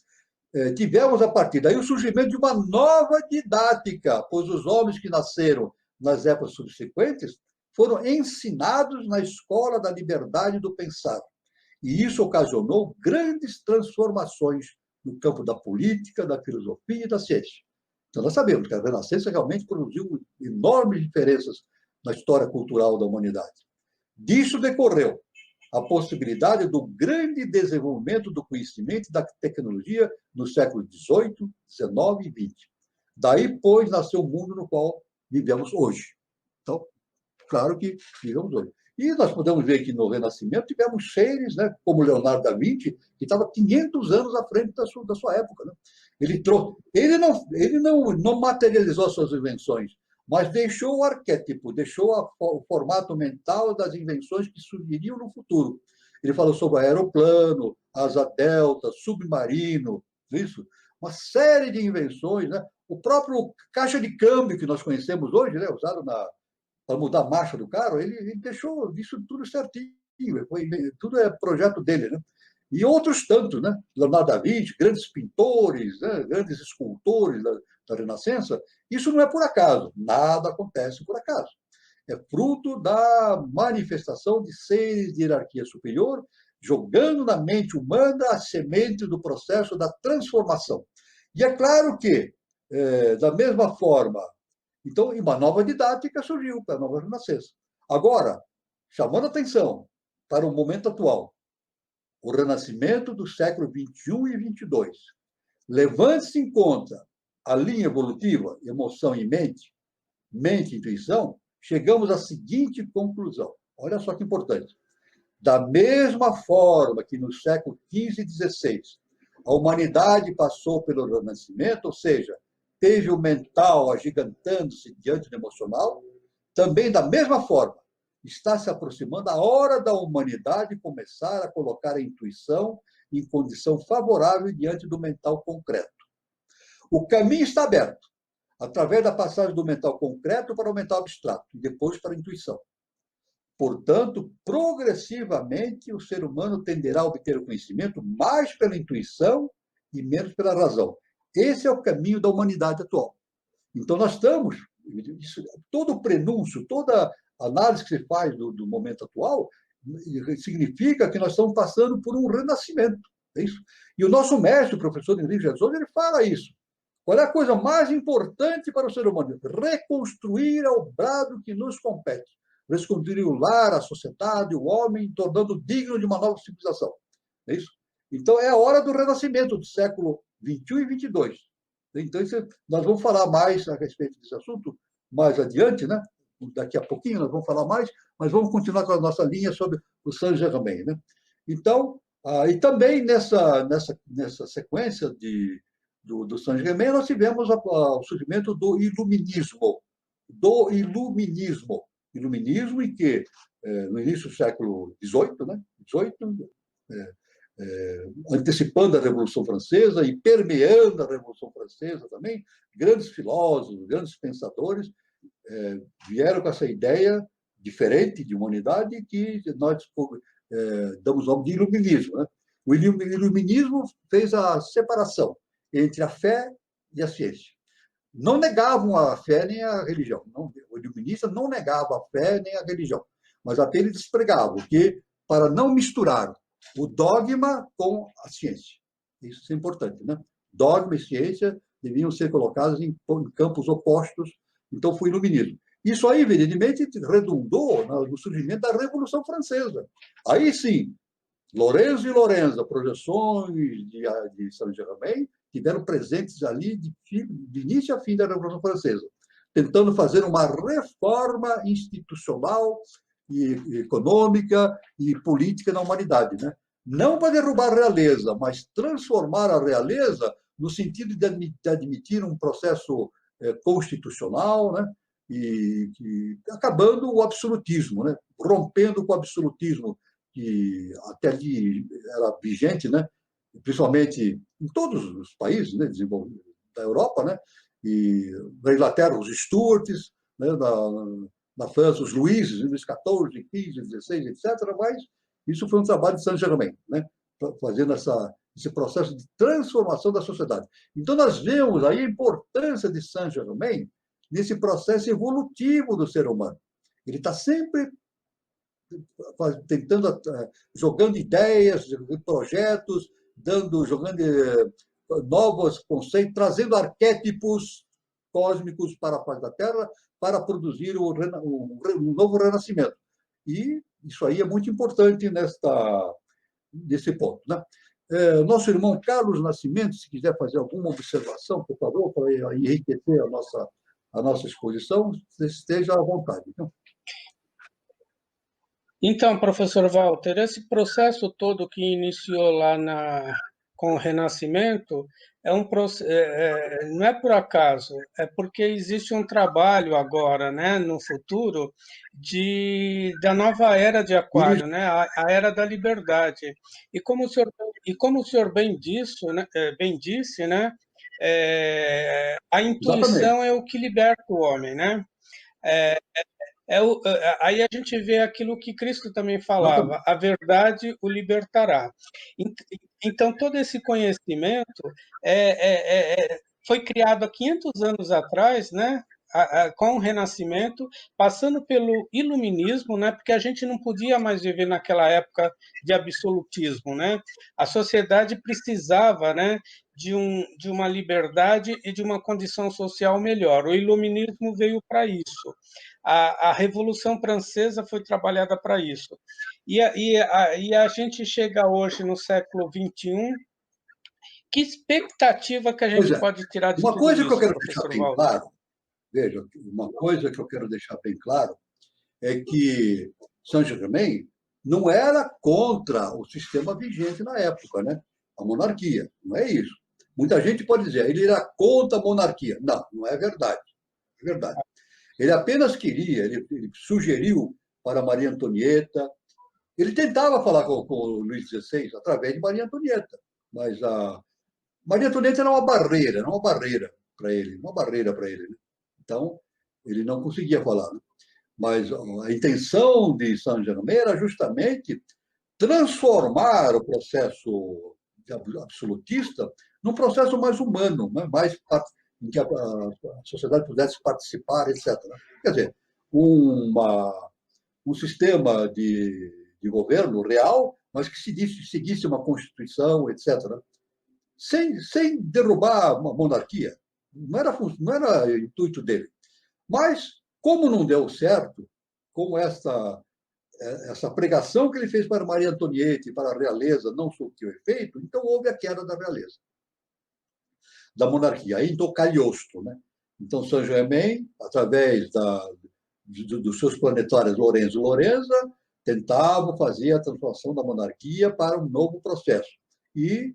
tivemos a partir daí o surgimento de uma nova didática, pois os homens que nasceram nas épocas subsequentes foram ensinados na escola da liberdade do pensar. E isso ocasionou grandes transformações no campo da política, da filosofia e da ciência. Então, nós sabemos que a Renascença realmente produziu enormes diferenças na história cultural da humanidade. Disso decorreu a possibilidade do grande desenvolvimento do conhecimento e da tecnologia no século XVIII, XIX e XX. Daí, pois, nasceu o mundo no qual vivemos hoje. Então, claro que vivemos hoje. E nós podemos ver que no Renascimento tivemos seres, né, como Leonardo da Vinci, que estava 500 anos à frente da sua época. Né? Ele não materializou as suas invenções, mas deixou o arquétipo, deixou o formato mental das invenções que surgiriam no futuro. Ele falou sobre aeroplano, asa delta, submarino, isso, uma série de invenções, né? O próprio caixa de câmbio que nós conhecemos hoje, né, usado para mudar a marcha do carro, ele deixou isso tudo certinho, tudo é projeto dele, né? E outros tantos, né? Leonardo da Vinci, grandes pintores, né? Grandes escultores da Renascença. Isso não é por acaso, nada acontece por acaso. É fruto da manifestação de seres de hierarquia superior, jogando na mente humana a semente do processo da transformação. E é claro que, da mesma forma, então, uma nova didática surgiu para a nova Renascença. Agora, chamando atenção para o momento atual, o renascimento do século XXI e XXII, levando-se em conta a linha evolutiva, emoção e mente, mente e intuição, chegamos à seguinte conclusão. Olha só que importante. Da mesma forma que no século XV e XVI, a humanidade passou pelo renascimento, ou seja, teve o mental agigantando-se diante do emocional, também da mesma forma está se aproximando a hora da humanidade começar a colocar a intuição em condição favorável diante do mental concreto. O caminho está aberto, através da passagem do mental concreto para o mental abstrato, e depois para a intuição. Portanto, progressivamente, o ser humano tenderá a obter o conhecimento mais pela intuição e menos pela razão. Esse é o caminho da humanidade atual. Então, nós estamos, todo o prenúncio, toda a análise que se faz do momento atual, significa que nós estamos passando por um renascimento. É isso? E o nosso mestre, o professor Henrique Jesus, ele fala isso. Qual é a coisa mais importante para o ser humano? Reconstruir ao brado que nos compete. Reconstruir o lar, a sociedade, o homem, tornando digno de uma nova civilização. É isso? Então, é a hora do renascimento do século XXI e XXII. Então, nós vamos falar mais a respeito desse assunto mais adiante, né? Daqui a pouquinho nós vamos falar mais, mas vamos continuar com a nossa linha sobre o Saint-Germain, né? Então, e também nessa sequência do Saint-Germain, nós tivemos o surgimento do iluminismo. Iluminismo em que, no início do século XVIII, né? Antecipando a Revolução Francesa e permeando a Revolução Francesa também, grandes filósofos, grandes pensadores vieram com essa ideia diferente de humanidade que nós damos nome de iluminismo. Né? O iluminismo fez a separação entre a fé e a ciência. Não negavam a fé nem a religião. O iluminista não negava a fé nem a religião, mas até ele despregava que, para não misturar o dogma com a ciência. Isso é importante, né? Dogma e ciência deviam ser colocados em campos opostos, então foi o iluminismo. Isso aí, evidentemente, redundou no surgimento da Revolução Francesa. Aí sim, Lorenzo e Lorenza, projeções de Saint-Germain, tiveram presentes ali de início a fim da Revolução Francesa, tentando fazer uma reforma institucional e econômica e política na humanidade, né? Não para derrubar a realeza, mas transformar a realeza no sentido de admitir um processo constitucional, né? E acabando o absolutismo, né? Rompendo com o absolutismo que até ali era vigente, né? Principalmente em todos os países, né? Desenvolvidos da Europa, né? E na Inglaterra, os Stuarts, né? Na França, os Luíses, Luís XIV, XV, XVI, etc. Mas isso foi um trabalho de Saint-Germain, né? Fazendo esse processo de transformação da sociedade. Então, nós vemos aí a importância de Saint-Germain nesse processo evolutivo do ser humano. Ele está sempre tentando, jogando ideias, projetos, jogando novos conceitos, trazendo arquétipos cósmicos para a face da Terra para produzir um novo renascimento. E isso aí é muito importante nesse ponto, né? Nosso irmão Carlos Nascimento, se quiser fazer alguma observação, por favor, para enriquecer a nossa exposição, esteja à vontade. Então, professor Walter, esse processo todo que iniciou lá com o Renascimento não é por acaso, é porque existe um trabalho agora, né, no futuro, da nova era de Aquário, né, a era da liberdade. E como o senhor bem disse, né, a intuição é o que liberta o homem, né? Aí a gente vê aquilo que Cristo também falava, a verdade o libertará. Então, todo esse conhecimento foi criado há 500 anos atrás, né? Com o Renascimento, passando pelo Iluminismo, né? Porque a gente não podia mais viver naquela época de absolutismo, né? A sociedade precisava, né? De uma liberdade e de uma condição social melhor. O Iluminismo veio para isso. A Revolução Francesa foi trabalhada para isso. E a gente chega hoje no século XXI Que expectativa que a Pois gente é. pode tirar de Uma tudo coisa que eu isso, quero deixar professor bem Walter? claro, veja, uma coisa que eu quero deixar bem claro é que Saint-Germain não era contra o sistema vigente na época, né? A monarquia, não é isso. Muita gente pode dizer, ele era contra a monarquia. Não, não é verdade. É verdade. Ele apenas queria, ele sugeriu para Maria Antonieta, ele tentava falar com o Luís XVI através de Maria Antonieta, mas a Maria Antonieta era uma barreira para ele, uma barreira para ele. Né? Então, ele não conseguia falar. Né? Mas a intenção de Saint-Germain era justamente transformar o processo absolutista num processo mais humano, né? Mais em que a sociedade pudesse participar, etc. Quer dizer, um sistema de governo real, mas que seguisse uma constituição, etc. Sem derrubar a monarquia. Não era intuito dele. Mas, como não deu certo, como essa pregação que ele fez para Maria Antonieta e para a realeza não surtiu efeito, então houve a queda da realeza, da monarquia, aí do Cagliostro. Né? Então, Saint-Germain, através dos seus planetários Lorenzo e Lorenza, tentava fazer a transformação da monarquia para um novo processo.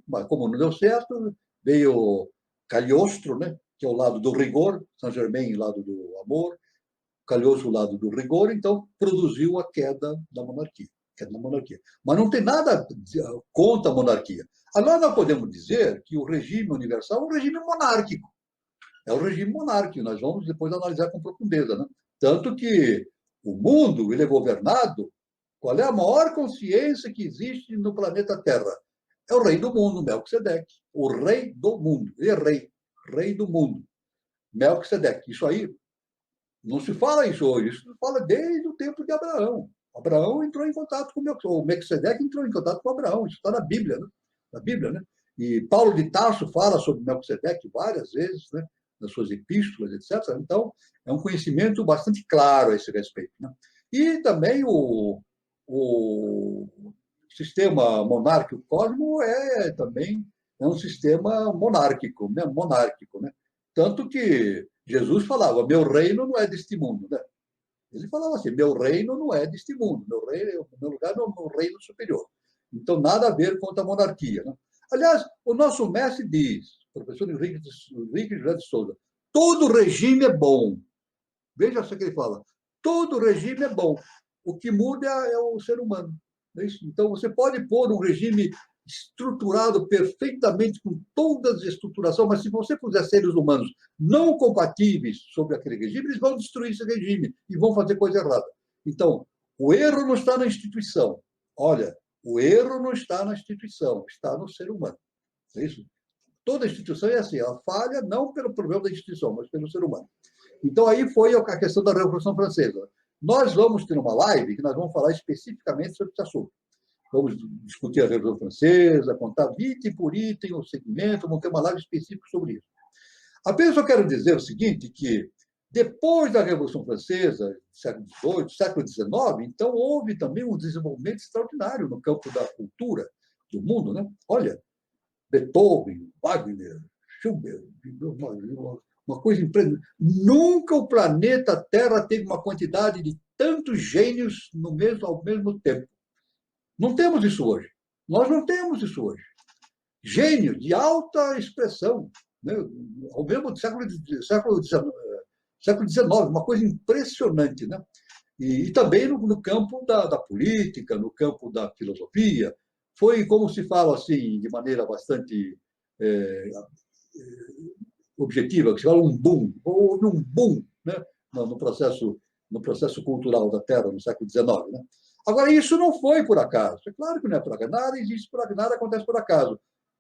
Mas como não deu certo, veio Cagliostro, né? Que é o lado do rigor, Saint-Germain, o lado do amor, Cagliostro, o lado do rigor, então produziu a queda da monarquia. Mas não tem nada contra a monarquia. Agora nós podemos dizer que o regime universal é um regime monárquico. É um regime monárquico. Nós vamos depois analisar com profundeza. Né? Tanto que o mundo ele é governado. Qual é a maior consciência que existe no planeta Terra? É o rei do mundo, Melquisedeque. O rei do mundo. Ele é rei do mundo. Melquisedeque. Isso aí, não se fala isso hoje, isso se fala desde o tempo de Abraão. Abraão entrou em contato com o Melquisedeque entrou em contato com Abraão, isso está na Bíblia, né? Na Bíblia, né? E Paulo de Tarso fala sobre Melquisedeque várias vezes, né? Nas suas epístolas, etc. Então, é um conhecimento bastante claro a esse respeito. Né? E também o sistema monárquico cósmico também é um sistema monárquico, né? Monárquico, né? Tanto que Jesus falava, meu reino não é deste mundo. Né? Ele falava assim, meu reino não é deste mundo, meu lugar é no reino superior. Então, nada a ver com a monarquia. Né? Aliás, o nosso mestre diz, o professor Henrique José de Souza, todo regime é bom. Veja só o que ele fala, todo regime é bom. O que muda é o ser humano. É isso? Então, você pode pôr um regime estruturado perfeitamente com todas as estruturações, mas se você puser seres humanos não compatíveis sobre aquele regime, eles vão destruir esse regime e vão fazer coisa errada. Então, o erro não está na instituição. Olha, o erro não está na instituição, está no ser humano. É isso? Toda instituição é assim, ela falha não pelo problema da instituição, mas pelo ser humano. Então, aí foi a questão da Revolução Francesa. Nós vamos ter uma live que nós vamos falar especificamente sobre esse assunto. Vamos discutir a Revolução Francesa, contar item por item o segmento, vamos ter uma live específica sobre isso. Apenas eu quero dizer o seguinte, que depois da Revolução Francesa, século XVIII, século XIX, então houve também um desenvolvimento extraordinário no campo da cultura do mundo. Né? Olha, Beethoven, Wagner, Schubert, uma coisa impressionante. Nunca o planeta Terra teve uma quantidade de tantos gênios ao mesmo tempo. Não temos isso hoje. Nós não temos isso hoje. Gênio de alta expressão, né? Ao mesmo século XIX, uma coisa impressionante. Né? E também no campo da política, no campo da filosofia. Foi, como se fala assim, de maneira bastante objetiva, que se fala um boom. Houve um boom, né? no processo cultural da Terra no século XIX. Né? Agora, isso não foi por acaso. É claro que não é por acaso. Nada existe por acaso, nada acontece por acaso.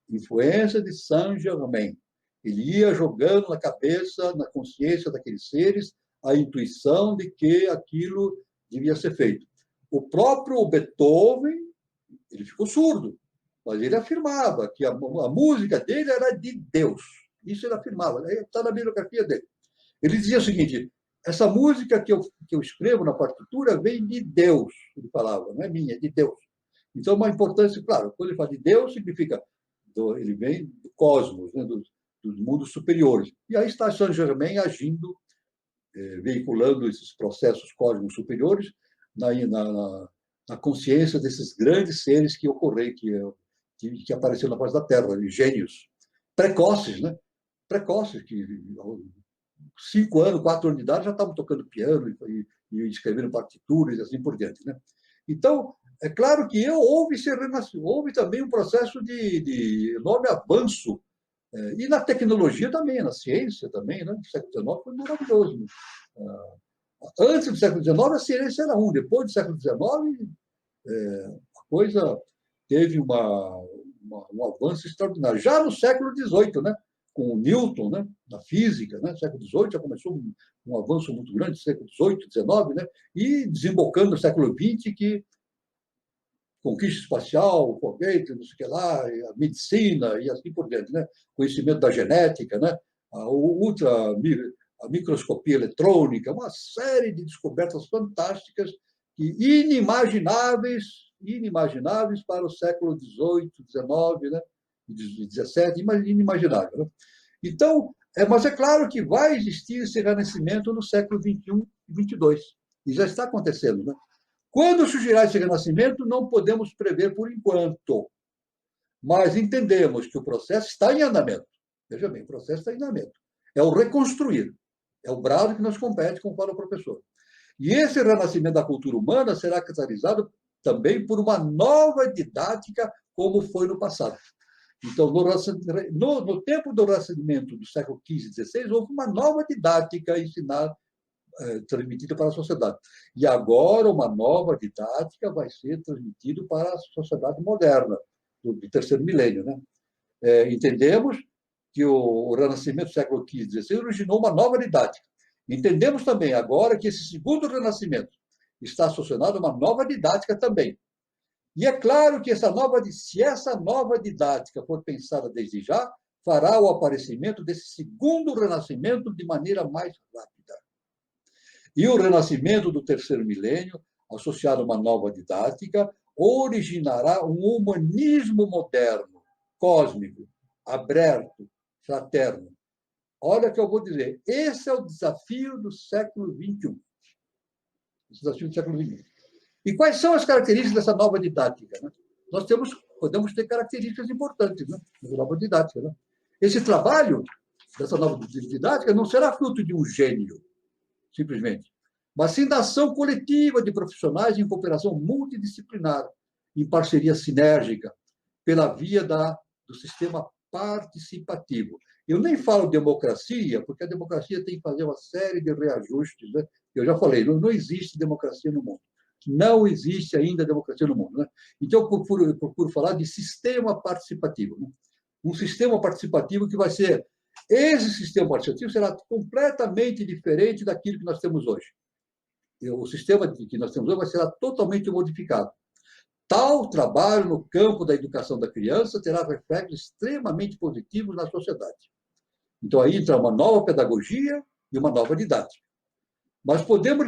Influência de Saint-Germain. Ele ia jogando na cabeça, na consciência daqueles seres, a intuição de que aquilo devia ser feito. O próprio Beethoven, ele ficou surdo, mas ele afirmava que a música dele era de Deus. Isso ele afirmava, está na bibliografia dele. Ele dizia o seguinte, essa música que eu escrevo na partitura vem de Deus, ele falava, não é minha, é de Deus. Então, uma importância, claro, quando ele fala de Deus, significa ele vem do cosmos, né, dos mundos superiores. E aí está Saint-Germain agindo, veiculando esses processos cósmicos superiores na consciência desses grandes seres que ocorreram, que apareceram na face da Terra, gênios precoces, né? Precoces, que 5 anos, 4 anos de idade já estavam tocando piano e escrevendo partituras e assim por diante, né? Então, é claro que houve também um processo de enorme avanço, e na tecnologia também, na ciência também, né? No século XIX foi maravilhoso. Né? Antes do século XIX, a ciência era depois do século XIX, a coisa teve um avanço extraordinário. Já no século XVIII, né? Com o Newton, né? Na física, né? No século XVIII já começou um avanço muito grande, no século XVIII, XIX, né? E desembocando no século XX, que conquista espacial, foguete, não sei o que lá, a medicina e assim por diante, né? Conhecimento da genética, né? A microscopia eletrônica, uma série de descobertas fantásticas e inimagináveis para o século XVIII, XIX, né? XVII, inimaginável. Né? Então, mas é claro que vai existir esse renascimento no século XXI e XXII, e já está acontecendo, né? Quando surgirá esse renascimento, não podemos prever por enquanto, mas entendemos que o processo está em andamento. Veja bem, o processo está em andamento. É o reconstruir, é o brado que nos compete, como fala o professor. E esse renascimento da cultura humana será catalisado também por uma nova didática, como foi no passado. Então, no tempo do renascimento do século XV e XVI, houve uma nova didática ensinada, transmitida para a sociedade. E agora uma nova didática vai ser transmitida para a sociedade moderna, do terceiro milênio. Né? Entendemos que o renascimento do século XV e XVI originou uma nova didática. Entendemos também agora que esse segundo renascimento está associado a uma nova didática também. E é claro que se essa nova didática for pensada desde já, fará o aparecimento desse segundo renascimento de maneira mais rápida. E o renascimento do terceiro milênio, associado a uma nova didática, originará um humanismo moderno, cósmico, aberto, fraterno. Olha o que eu vou dizer. Esse é o desafio do século XXI. Esse desafio do século XXI. E quais são as características dessa nova didática? Né? Nós podemos ter características importantes, né? Nessa nova didática. Né? Esse trabalho dessa nova didática não será fruto de um gênio, simplesmente, mas sim da ação coletiva de profissionais em cooperação multidisciplinar, em parceria sinérgica, pela via do sistema participativo. Eu nem falo democracia, porque a democracia tem que fazer uma série de reajustes. Né? Eu já falei, não existe democracia no mundo. Não existe ainda democracia no mundo. Né? Então, eu procuro falar de sistema participativo. Né? Um sistema participativo que vai ser... Esse sistema participativo será completamente diferente daquilo que nós temos hoje. O sistema que nós temos hoje vai ser totalmente modificado. Tal trabalho no campo da educação da criança terá reflexos extremamente positivos na sociedade. Então, aí entra uma nova pedagogia e uma nova didática. Mas podemos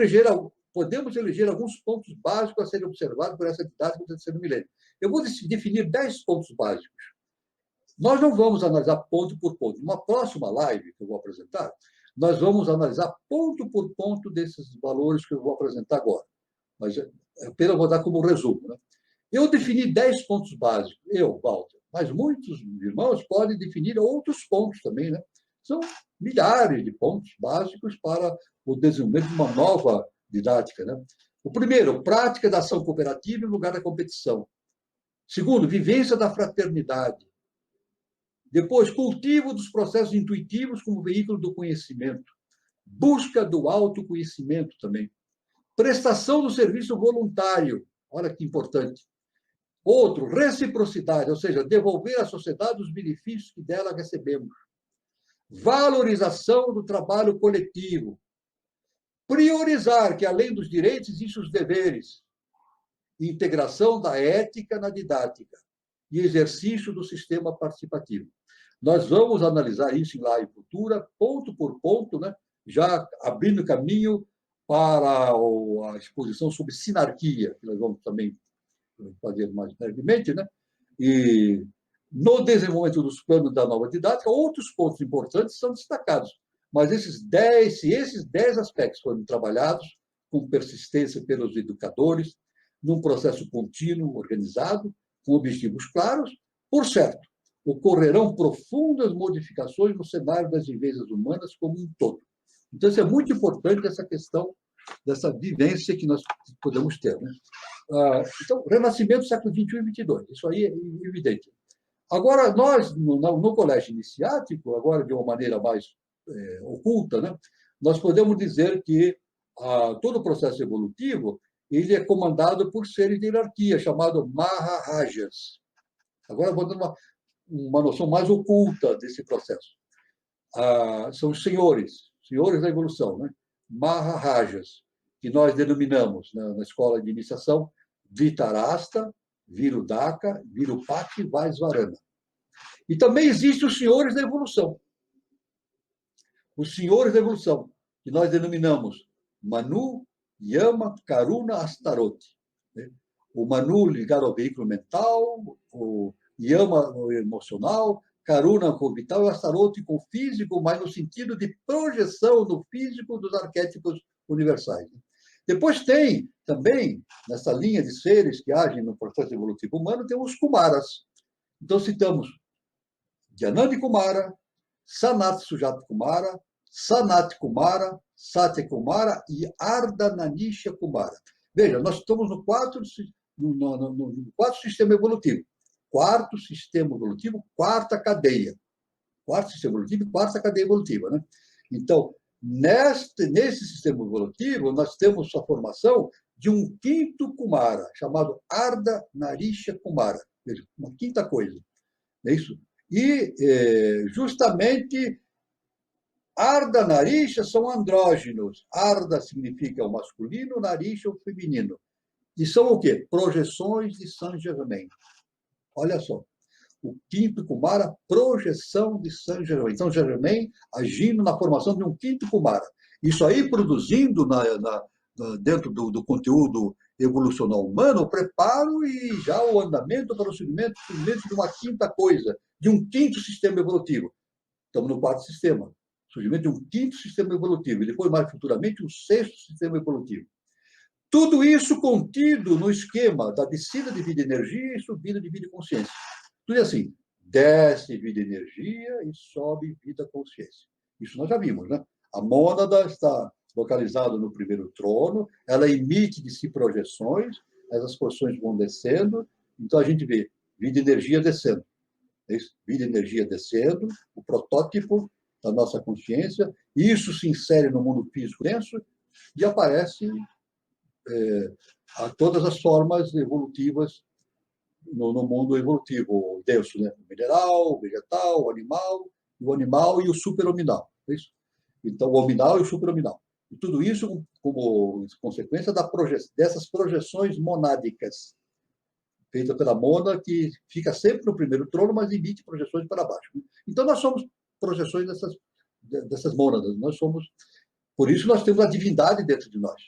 eleger alguns pontos básicos a serem observados por essa didática do terceiro milênio. Eu vou definir 10 pontos básicos. Nós não vamos analisar ponto por ponto. Numa próxima live que eu vou apresentar, nós vamos analisar ponto por ponto desses valores que eu vou apresentar agora. Mas apenas vou dar como resumo. Né? Eu defini 10 pontos básicos, Walter, mas muitos irmãos podem definir outros pontos também. Né? São milhares de pontos básicos para o desenvolvimento de uma nova didática. Né? O primeiro, prática da ação cooperativa em lugar da competição. Segundo, vivência da fraternidade. Depois, cultivo dos processos intuitivos como veículo do conhecimento. Busca do autoconhecimento também. Prestação do serviço voluntário. Olha que importante. Outro, reciprocidade, ou seja, devolver à sociedade os benefícios que dela recebemos. Valorização do trabalho coletivo. Priorizar que, além dos direitos, existem os deveres. Integração da ética na didática. E exercício do sistema participativo. Nós vamos analisar isso em live futura, ponto por ponto, né? Já abrindo caminho para a exposição sobre sinarquia, que nós vamos também fazer mais brevemente, né? E No desenvolvimento dos planos da nova didática, outros pontos importantes são destacados. Mas se esses 10 aspectos forem trabalhados com persistência pelos educadores, num processo contínuo, organizado, com objetivos claros, por certo, ocorrerão profundas modificações no cenário das vivências humanas como um todo. Então, isso é muito importante, essa questão dessa vivência que nós podemos ter. Né? Então, renascimento do século XXI e XXII, isso aí é evidente. Agora, nós, no colégio iniciático, agora de uma maneira mais oculta, né, nós podemos dizer que todo o processo evolutivo ele é comandado por seres de hierarquia, chamados Maharajas. Agora, vou dar uma noção mais oculta desse processo. São os senhores da evolução, né? Maharajas, que nós denominamos na escola de iniciação Dhritarashtra, Virudaka, Virupati e Vaisvarana. E também existem os senhores da evolução. Os senhores da evolução, que nós denominamos Manu, Yama, Karuna, Astaroth. O Manu ligado ao veículo mental, o Yama o emocional, Karuna com o vital e Astaroth com o físico, mas no sentido de projeção no físico dos arquétipos universais. Depois tem também, nessa linha de seres que agem no processo evolutivo humano, tem os Kumaras. Então, citamos Janandi Kumara, Sanat Sujata Kumara, Sanat Kumara, Satya Kumara e Ardhananisha Kumara. Veja, nós estamos no quarto sistema evolutivo. Quarto sistema evolutivo, quarta cadeia. Quarto sistema evolutivo, quarta cadeia evolutiva. Né? Então, nesse sistema evolutivo, nós temos a formação de um quinto Kumara, chamado Ardhanarisha Kumara. Veja, uma quinta coisa. É isso? E, justamente, Ardhanarisha são andrógenos. Ardha significa o masculino, Narisha o feminino. E são o quê? Projeções de Saint Germain. Olha só. O quinto Kumara, projeção de Saint Germain. Saint Germain agindo na formação de um quinto Kumara. Isso aí produzindo dentro do conteúdo evolucional humano o preparo e já o andamento para o surgimento de uma quinta coisa, de um quinto sistema evolutivo. Estamos no quarto sistema. Surgimento de um quinto sistema evolutivo e depois, mais futuramente, um sexto sistema evolutivo. Tudo isso contido no esquema da descida de vida e energia e subida de vida e consciência. Tudo é assim, desce vida e energia e sobe vida e consciência. Isso nós já vimos, né? A mônada está localizada no primeiro trono, ela emite de si projeções, essas porções vão descendo, então a gente vê vida e energia descendo. Vida e energia descendo, o protótipo da nossa consciência, isso se insere no mundo físico denso e aparece a todas as formas evolutivas no mundo evolutivo denso, né? O mineral, o vegetal, o animal e o superhominal. É isso? Então, o hominal e o superhominal. E tudo isso como consequência dessas projeções monádicas, feitas pela mônada, que fica sempre no primeiro trono, mas emite projeções para baixo. Então, nós somos projeções dessas mônadas. Nós somos, por isso, nós temos a divindade dentro de nós.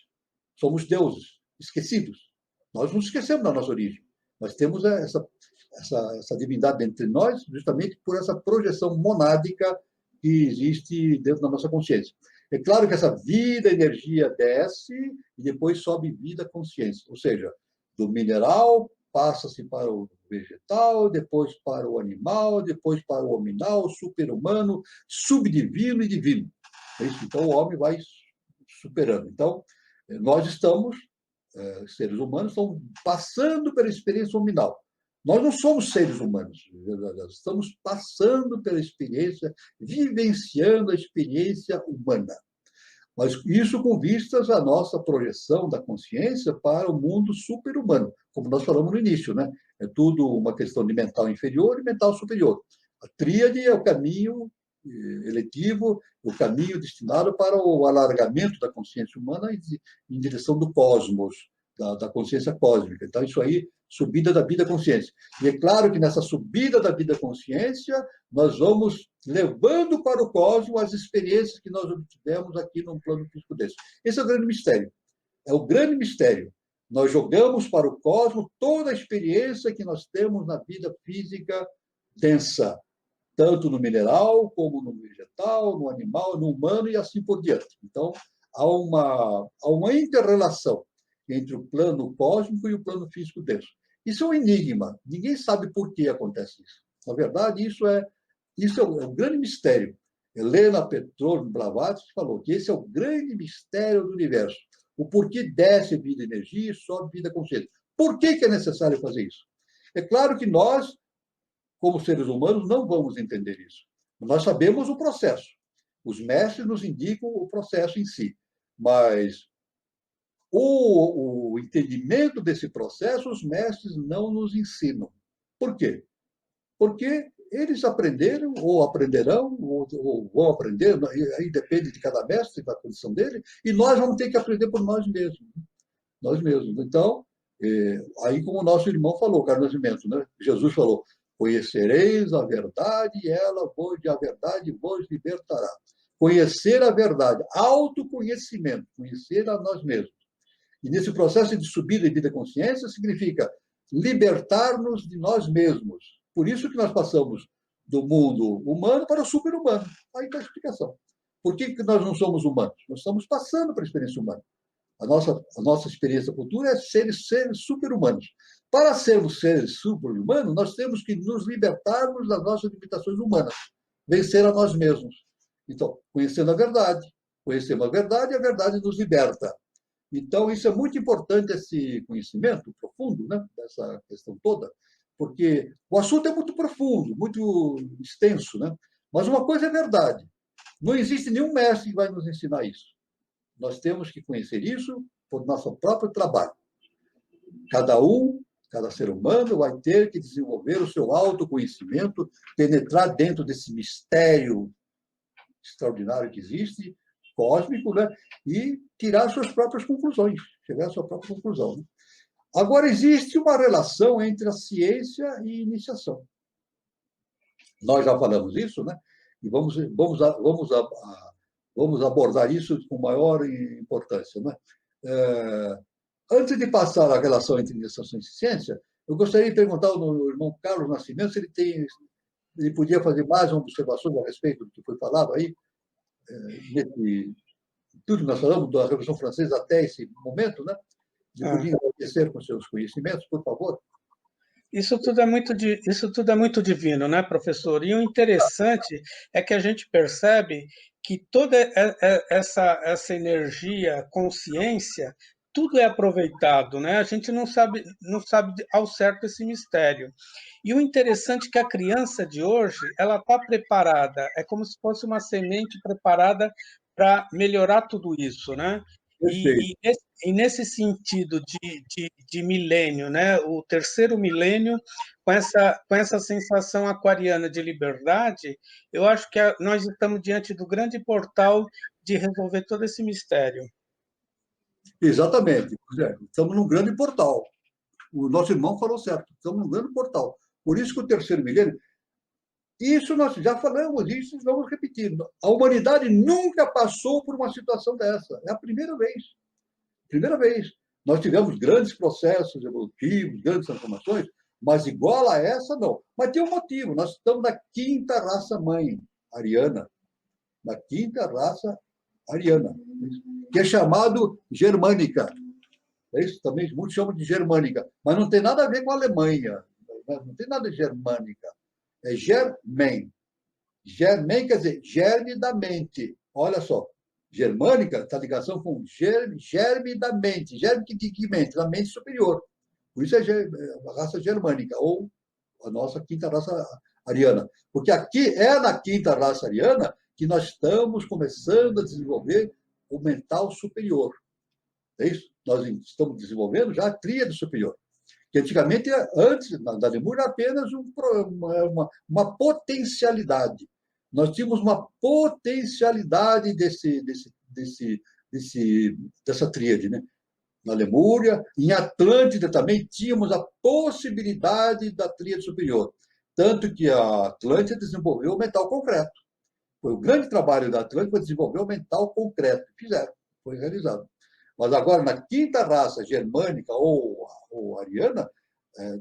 Somos deuses, esquecidos. Nós não esquecemos da nossa origem. Nós temos essa divindade dentro de nós, justamente por essa projeção monádica que existe dentro da nossa consciência. É claro que essa vida, energia desce e depois sobe vida, consciência. Ou seja, do mineral passa-se para o vegetal, depois para o animal, depois para o hominal, super-humano, subdivino e divino. Então, o homem vai superando. Então, nós seres humanos, estamos passando pela experiência hominal. Nós não somos seres humanos, nós estamos passando pela experiência, vivenciando a experiência humana. Mas isso com vistas à nossa projeção da consciência para o mundo super-humano, como nós falamos no início, né? É tudo uma questão de mental inferior e mental superior. A tríade é o caminho eletivo, o caminho destinado para o alargamento da consciência humana em direção do cosmos, da consciência cósmica. Então, isso aí, subida da vida-consciência. E é claro que nessa subida da vida-consciência, nós vamos levando para o cosmos as experiências que nós obtivemos aqui no plano físico desse. Esse é o grande mistério. É o grande mistério. Nós jogamos para o cosmos toda a experiência que nós temos na vida física densa, tanto no mineral, como no vegetal, no animal, no humano e assim por diante. Então, há uma inter-relação entre o plano cósmico e o plano físico denso. Isso é um enigma. Ninguém sabe por que acontece isso. Na verdade, isso é um grande mistério. Helena Petrovna Blavatsky falou que esse é o grande mistério do universo. O porquê desce vida e energia e sobe vida consciente. Por que é necessário fazer isso? É claro que nós, como seres humanos, não vamos entender isso. Nós sabemos o processo. Os mestres nos indicam o processo em si. Mas o entendimento desse processo, os mestres não nos ensinam. Por quê? Porque eles aprenderam, ou aprenderão, ou vão aprender, aí depende de cada mestre, da condição dele, e nós vamos ter que aprender por nós mesmos. Nós mesmos. Então, aí como o nosso irmão falou, Carlos Nascimento, né? Jesus falou, conhecereis a verdade e a verdade vos libertará. Conhecer a verdade, autoconhecimento, conhecer a nós mesmos. E nesse processo de subida e vida consciência significa libertar-nos de nós mesmos. Por isso que nós passamos do mundo humano para o super-humano. Aí está a explicação. Por que nós não somos humanos? Nós estamos passando para a experiência humana. A nossa experiência futura é seres super-humanos. Para sermos seres super-humanos, nós temos que nos libertarmos das nossas limitações humanas, vencer a nós mesmos. Então, conhecendo a verdade, conhecemos a verdade nos liberta. Então, isso é muito importante, esse conhecimento profundo, né, dessa questão toda, porque o assunto é muito profundo, muito extenso, né? Mas uma coisa é verdade, não existe nenhum mestre que vai nos ensinar isso. Nós temos que conhecer isso por nosso próprio trabalho. Cada ser humano vai ter que desenvolver o seu autoconhecimento, penetrar dentro desse mistério extraordinário que existe, cósmico, né? E tirar suas próprias conclusões, chegar à sua própria conclusão. Né? Agora, existe uma relação entre a ciência e a iniciação. Nós já falamos isso, né? E vamos abordar isso com maior importância. Né? Antes de passar a relação entre iniciação e ciência, eu gostaria de perguntar ao meu irmão Carlos Nascimento se ele podia fazer mais uma observação a respeito do que foi falado aí, tudo que nós falamos da Revolução Francesa até esse momento, né? Ele podia enriquecer com seus conhecimentos, por favor? Isso tudo é muito divino, né, professor? E o interessante é que a gente percebe que toda essa energia, consciência, tudo é aproveitado, né? A gente não sabe ao certo esse mistério. E o interessante é que a criança de hoje, ela está preparada, é como se fosse uma semente preparada para melhorar tudo isso, né? E nesse sentido de milênio, né? O terceiro milênio, com essa sensação aquariana de liberdade, eu acho que nós estamos diante do grande portal de resolver todo esse mistério. Exatamente. Estamos num grande portal. O nosso irmão falou certo. Estamos num grande portal. Por isso que o terceiro milênio... Isso nós já falamos, isso vamos repetir. A humanidade nunca passou por uma situação dessa. É a primeira vez. Primeira vez. Nós tivemos grandes processos evolutivos, grandes transformações, mas igual a essa, não. Mas tem um motivo. Nós estamos na quinta raça mãe, ariana. Na quinta raça ariana, que é chamado germânica. É isso também, muitos chamam de germânica, mas não tem nada a ver com a Alemanha. Não tem nada de germânica. É germen. Germen quer dizer germe da mente. Olha só. Germânica está ligação com germe da mente. Germe que mente? Da mente superior. Por isso é a raça germânica, ou a nossa quinta raça ariana. Porque aqui é na quinta raça ariana que nós estamos começando a desenvolver o mental superior. É isso? Nós estamos desenvolvendo já a tríade superior. Que antigamente, antes da Lemúria, era apenas uma potencialidade. Nós tínhamos uma potencialidade dessa tríade, né? Na Lemúria, em Atlântida também tínhamos a possibilidade da tríade superior. Tanto que a Atlântida desenvolveu o mental concreto. Foi o grande trabalho da Atlântida para desenvolver o mental concreto. Fizeram, foi realizado. Mas agora, na quinta raça germânica ou ariana,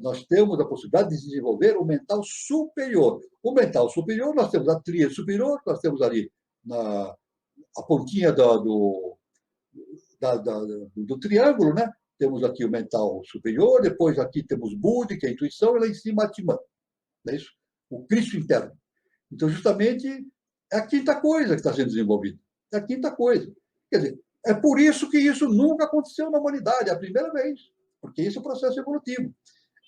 nós temos a possibilidade de desenvolver o mental superior. O mental superior, nós temos a tríade superior, nós temos ali a pontinha do triângulo, né? Temos aqui o mental superior, depois aqui temos Budi, que é a intuição, e lá em cima Atman, não é isso? O Cristo interno. Então, justamente, é a quinta coisa que está sendo desenvolvida. É a quinta coisa. Quer dizer, é por isso que isso nunca aconteceu na humanidade, é a primeira vez, porque isso é um processo evolutivo.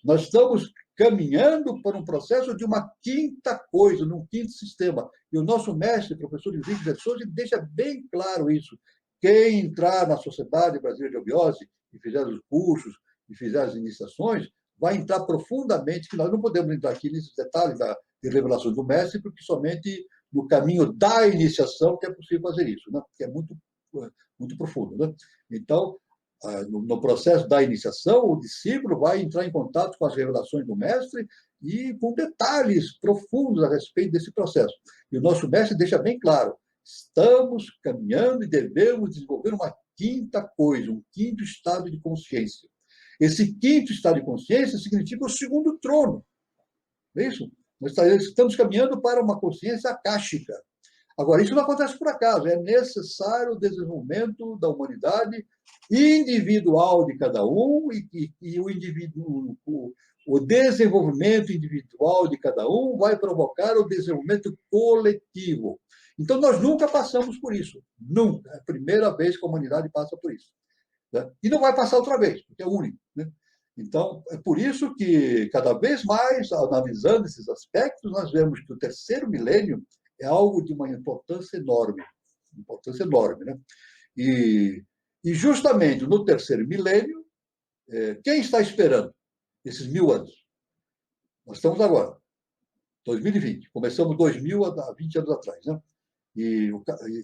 Nós estamos caminhando para um processo de uma quinta coisa, num quinto sistema. E o nosso mestre, professor Henrique de Souza, deixa bem claro isso. Quem entrar na Sociedade Brasileira de Obiose e fizer os cursos e fizer as iniciações, vai entrar profundamente, que nós não podemos entrar aqui nesses detalhes de revelações do mestre, porque somente no caminho da iniciação que é possível fazer isso, né? Porque é muito profundo, né? Então, no processo da iniciação, o discípulo vai entrar em contato com as revelações do mestre e com detalhes profundos a respeito desse processo. E o nosso mestre deixa bem claro, estamos caminhando e devemos desenvolver uma quinta coisa, um quinto estado de consciência. Esse quinto estado de consciência significa o segundo trono. Não é isso? Nós estamos caminhando para uma consciência akáshica. Agora, isso não acontece por acaso, é necessário o desenvolvimento da humanidade individual de cada um e o desenvolvimento individual de cada um vai provocar o desenvolvimento coletivo. Então, nós nunca passamos por isso, nunca. É a primeira vez que a humanidade passa por isso. Né? E não vai passar outra vez, porque é único. Né? Então, é por isso que, cada vez mais, analisando esses aspectos, nós vemos que o terceiro milênio é algo de uma importância enorme, né? E justamente no terceiro milênio, quem está esperando esses 1000 anos? Nós estamos agora, 2020, começamos 2000 há 20 anos atrás, né? E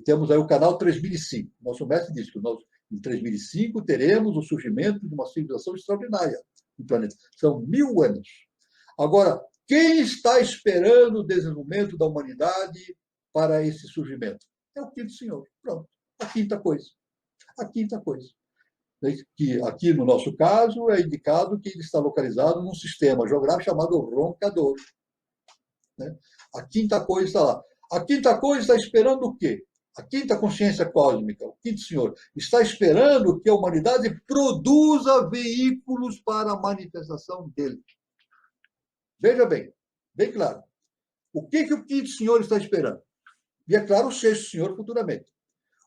temos aí o canal 3005. Nosso mestre disse que nós, em 3005 teremos o surgimento de uma civilização extraordinária no planeta. São 1000 anos. Agora, quem está esperando o desenvolvimento da humanidade para esse surgimento? É o quinto senhor. Pronto. A quinta coisa. A quinta coisa. Que aqui, no nosso caso, é indicado que ele está localizado num sistema geográfico chamado Roncador. Né? A quinta coisa está lá. A quinta coisa está esperando o quê? A quinta consciência cósmica, o quinto senhor, está esperando que a humanidade produza veículos para a manifestação dele. Veja bem, bem claro. O que o quinto senhor está esperando? E, é claro, o sexto senhor futuramente.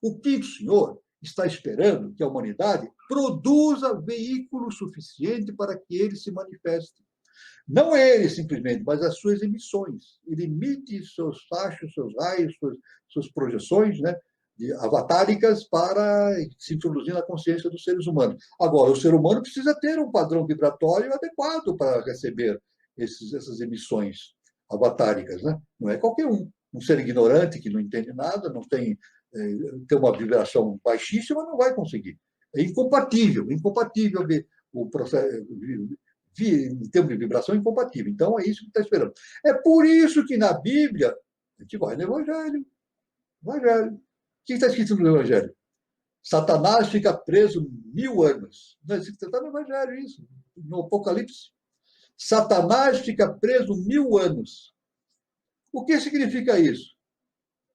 O quinto senhor está esperando que a humanidade produza veículo suficiente para que ele se manifeste. Não ele, simplesmente, mas as suas emissões. Ele emite seus fachos, seus raios, suas projeções, né, avatáricas para se introduzir na consciência dos seres humanos. Agora, o ser humano precisa ter um padrão vibratório adequado para receber essas emissões avatáricas, né? Não é qualquer um. Um ser ignorante que não entende nada, não tem uma vibração baixíssima, não vai conseguir. É incompatível o processo, em termos de vibração, é incompatível. Então, é isso que está esperando. É por isso que na Bíblia, a gente vai no Evangelho. Evangelho. O que está escrito no Evangelho? Satanás fica preso 1000 anos. Não está no Evangelho isso, no Apocalipse. Satanás fica preso 1000 anos. O que significa isso?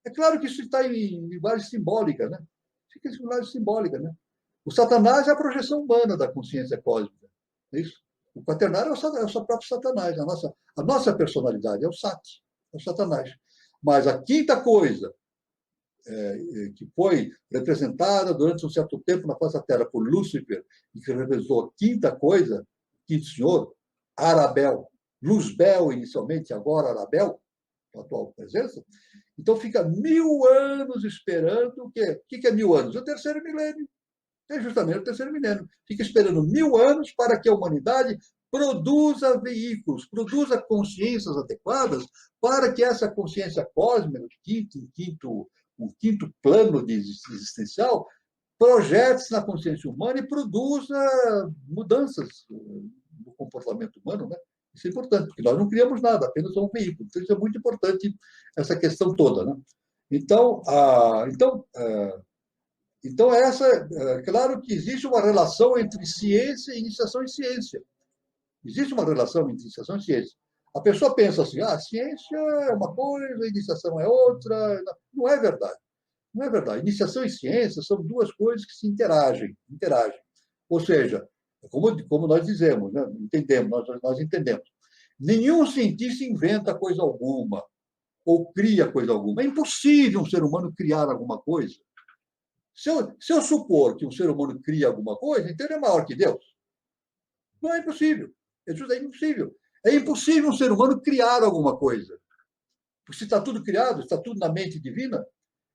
É claro que isso está em linguagem simbólica, né? Fica em linguagem simbólica, né? O Satanás é a projeção humana da consciência cósmica. É isso? O quaternário é o seu próprio Satanás. A nossa personalidade é o Sati, é o Satanás. Mas a quinta coisa que foi representada durante um certo tempo na face da Terra por Lúcifer, e que representou a quinta coisa, o quinto senhor, Arabel, Luzbel inicialmente, agora Arabel, a atual presença. Então fica 1000 anos esperando o quê? O que é 1000 anos? O terceiro milênio. É justamente o terceiro milênio. Fica esperando 1000 anos para que a humanidade produza veículos, produza consciências adequadas para que essa consciência cósmica, um quinto plano existencial, projete-se na consciência humana e produza mudanças no comportamento humano, né? Isso é importante, porque nós não criamos nada, apenas um veículo. Então, isso é muito importante, essa questão toda, né? Então, claro que existe uma relação entre ciência e iniciação em ciência. Existe uma relação entre iniciação e ciência. A pessoa pensa assim, a ciência é uma coisa, a iniciação é outra. Não é verdade. Não é verdade. Iniciação e ciência são duas coisas que se interagem. Ou seja, como nós dizemos, né? Nós entendemos. Nenhum cientista inventa coisa alguma ou cria coisa alguma. É impossível um ser humano criar alguma coisa. Se eu supor que um ser humano cria alguma coisa, então ele é maior que Deus. Não é impossível. Isso é impossível. É impossível um ser humano criar alguma coisa. Porque se está tudo criado, está tudo na mente divina,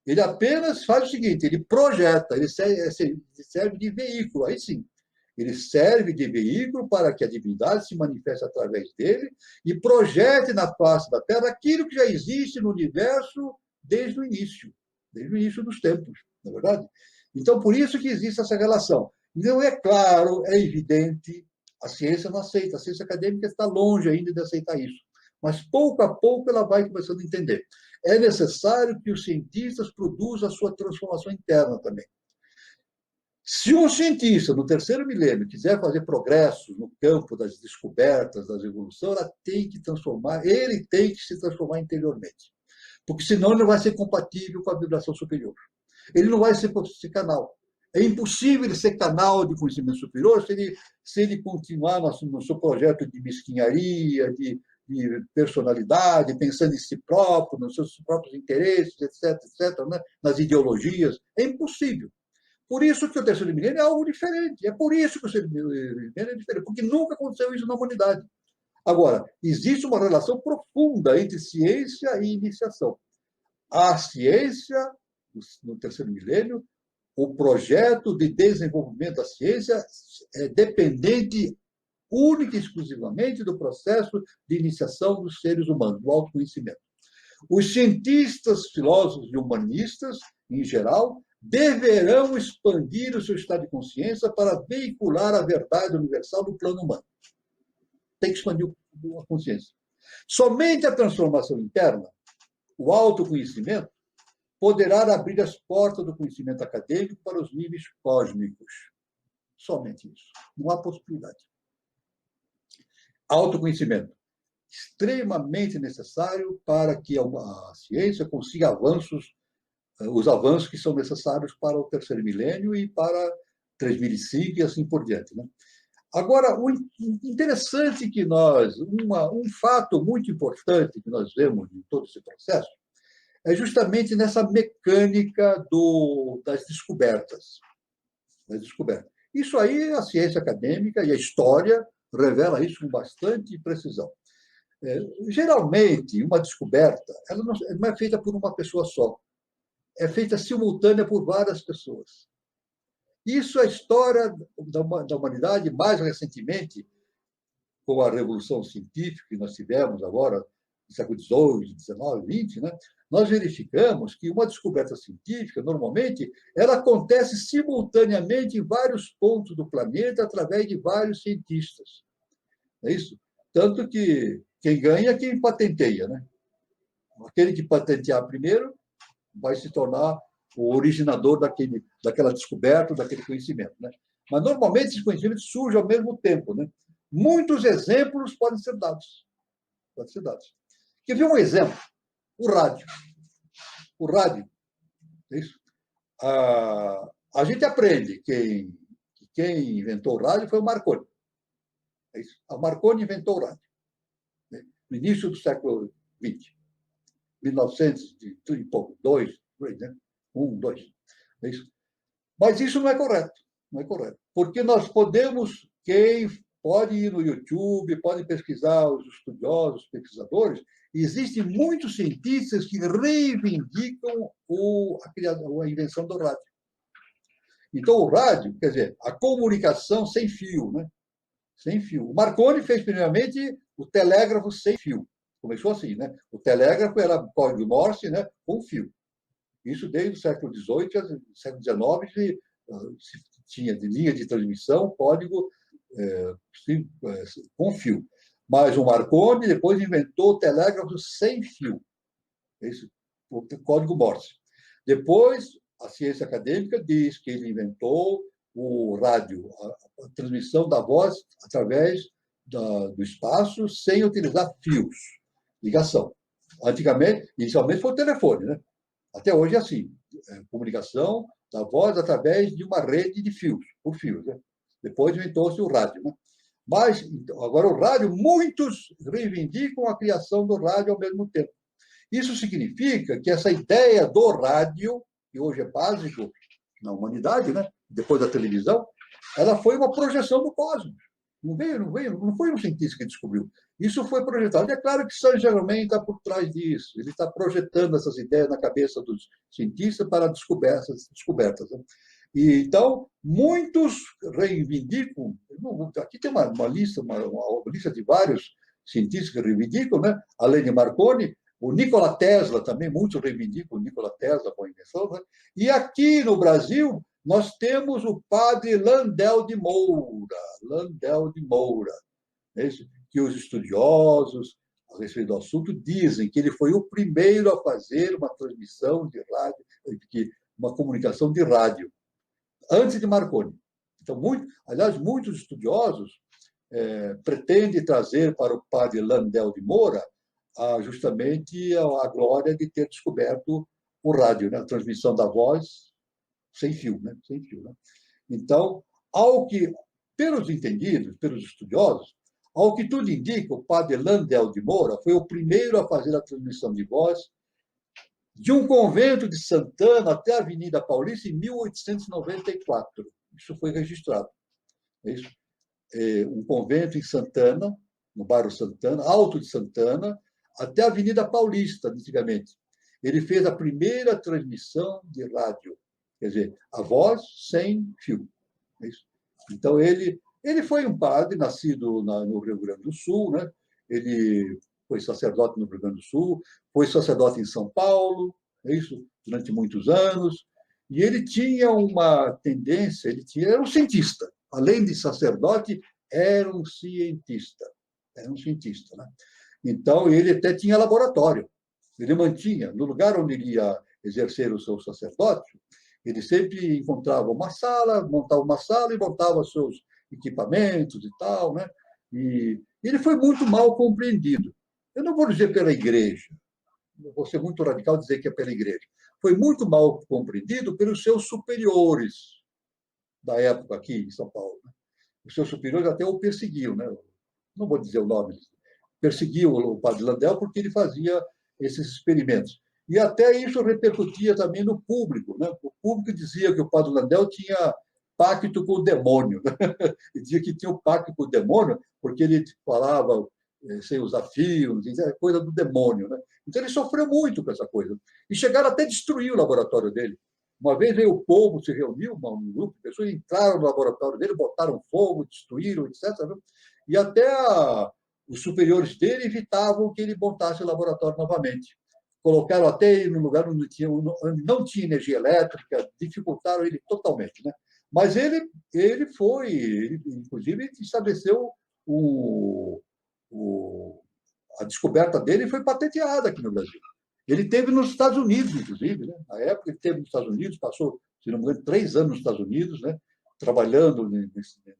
ele apenas faz o seguinte, ele projeta, ele serve de veículo, aí sim. Ele serve de veículo para que a divindade se manifeste através dele e projete na face da Terra aquilo que já existe no universo desde o início dos tempos, não é verdade? Então, por isso que existe essa relação. Não é claro, é evidente, a ciência não aceita, a ciência acadêmica está longe ainda de aceitar isso. Mas, pouco a pouco, ela vai começando a entender. É necessário que os cientistas produzam a sua transformação interna também. Se um cientista, no terceiro milênio, quiser fazer progressos no campo das descobertas, das evoluções, ele tem que se transformar interiormente. Porque senão ele não vai ser compatível com a vibração superior. Ele não vai ser canal. É impossível ele ser canal de conhecimento superior se ele continuar no seu projeto de mesquinharia, de personalidade, pensando em si próprio, nos seus próprios interesses, etc., né? Nas ideologias. É impossível. Por isso que o terceiro milênio é algo diferente. É por isso que o terceiro milênio é diferente, porque nunca aconteceu isso na humanidade. Agora, existe uma relação profunda entre ciência e iniciação. A ciência, no terceiro milênio, o projeto de desenvolvimento da ciência é dependente única e exclusivamente do processo de iniciação dos seres humanos, do autoconhecimento. Os cientistas, filósofos e humanistas, em geral, deverão expandir o seu estado de consciência para veicular a verdade universal do plano humano. Tem que expandir a consciência. Somente a transformação interna, o autoconhecimento, poderá abrir as portas do conhecimento acadêmico para os níveis cósmicos. Somente isso. Não há possibilidade. Autoconhecimento. Extremamente necessário para que a ciência consiga os avanços que são necessários para o terceiro milênio e para 3005 e assim por diante. Né? Agora, o interessante que um fato muito importante que nós vemos em todo esse processo é justamente nessa mecânica das descobertas. Isso aí, a ciência acadêmica e a história revela isso com bastante precisão. Geralmente, uma descoberta ela não é feita por uma pessoa só. É feita simultânea por várias pessoas. Isso é a história da humanidade, mais recentemente, com a revolução científica que nós tivemos agora, no século XVIII, XIX, XX, né? Nós verificamos que uma descoberta científica, normalmente, ela acontece simultaneamente em vários pontos do planeta, através de vários cientistas. É isso? Tanto que quem ganha é quem patenteia, né? Aquele que patentear primeiro vai se tornar o originador daquela descoberta, daquele conhecimento. Né? Mas, normalmente, esse conhecimento surge ao mesmo tempo. Né? Muitos exemplos podem ser dados. Quer ver um exemplo? O rádio. É isso? A gente aprende que quem inventou o rádio foi o Marconi. É isso? A Marconi inventou o rádio. Né? No início do século XX. 1900 e pouco, 2, né? 2. É isso? Mas isso não é correto. Não é correto. Porque nós podemos, quem pode ir no YouTube, pode pesquisar os estudiosos, os pesquisadores, existem muitos cientistas que reivindicam a invenção do rádio. Então, o rádio, quer dizer, a comunicação sem fio, né? Sem fio. O Marconi fez, primeiramente, o telégrafo sem fio. Começou assim, né? O telégrafo era código Morse, né? Com fio. Isso desde o século XVIII, século XIX, se tinha de linha de transmissão, código com fio. Mas o Marconi depois inventou o telégrafo sem fio. Esse, o código Morse. Depois, a ciência acadêmica diz que ele inventou o rádio, a transmissão da voz através do espaço sem utilizar fios, ligação. Antigamente, inicialmente foi o telefone, né? Até hoje é assim, comunicação da voz através de uma rede de fios, por fios, né? Depois inventou-se o rádio, né? Mas, agora, o rádio, muitos reivindicam a criação do rádio ao mesmo tempo. Isso significa que essa ideia do rádio, que hoje é básico na humanidade, né? Depois da televisão, ela foi uma projeção do cosmos. Não foi um cientista que descobriu. Isso foi projetado. E é claro que Saint-Germain está por trás disso. Ele está projetando essas ideias na cabeça dos cientistas para descobertas. Né? E, então, muitos reivindicam. Aqui tem uma lista, uma lista de vários cientistas que reivindicam, né? Além de Marconi, o Nikola Tesla também, muitos reivindicam o Nikola Tesla com a invenção. Né? E aqui no Brasil, nós temos o padre Landel de Moura, que os estudiosos a respeito do assunto dizem que ele foi o primeiro a fazer uma transmissão de rádio, uma comunicação de rádio, antes de Marconi. Então, muitos estudiosos pretendem trazer para o padre Landel de Moura justamente a glória de ter descoberto o rádio, né? A transmissão da voz sem fio, né? Sem fio, né? Então, pelos entendidos, pelos estudiosos, ao que tudo indica, o padre Landel de Moura foi o primeiro a fazer a transmissão de voz de um convento de Santana até a Avenida Paulista em 1894. Isso foi registrado. Um convento em Santana, no bairro Santana, Alto de Santana, até a Avenida Paulista, antigamente. Ele fez a primeira transmissão de rádio, quer dizer, a voz sem fio. Então, ele foi um padre nascido no Rio Grande do Sul, né? Ele foi sacerdote no Rio Grande do Sul, foi sacerdote em São Paulo, durante muitos anos, e ele tinha uma tendência, era um cientista, além de sacerdote, era um cientista, né? Então, ele até tinha laboratório, ele mantinha, no lugar onde ele ia exercer o seu sacerdócio, ele sempre encontrava uma sala, montava uma sala e montava seus equipamentos e tal, né? E ele foi muito mal compreendido. Eu não vou dizer pela igreja, vou ser muito radical dizer que é pela igreja. Foi muito mal compreendido pelos seus superiores da época aqui em São Paulo. Os seus superiores até o perseguiam, né? Não vou dizer o nome, perseguiam o padre Landel porque ele fazia esses experimentos. E até isso repercutia também no público, né? O público dizia que o padre Landel tinha pacto com o demônio. Ele dizia que tinha um pacto com o demônio porque ele falava sem usar fios, coisa do demônio, né? Então ele sofreu muito com essa coisa. E chegaram até a destruir o laboratório dele. Uma vez veio o povo, se reuniu, um grupo de pessoas, entraram no laboratório dele, botaram fogo, destruíram, etc. Né? E até os superiores dele evitavam que ele montasse o laboratório novamente. Colocaram até ele no lugar onde não tinha energia elétrica, dificultaram ele totalmente, né? Mas ele inclusive, estabeleceu a descoberta dele foi patenteada aqui no Brasil. Ele esteve nos Estados Unidos, inclusive, né? Na época ele esteve nos Estados Unidos, passou, se não me engano, 3 anos nos Estados Unidos, né? Trabalhando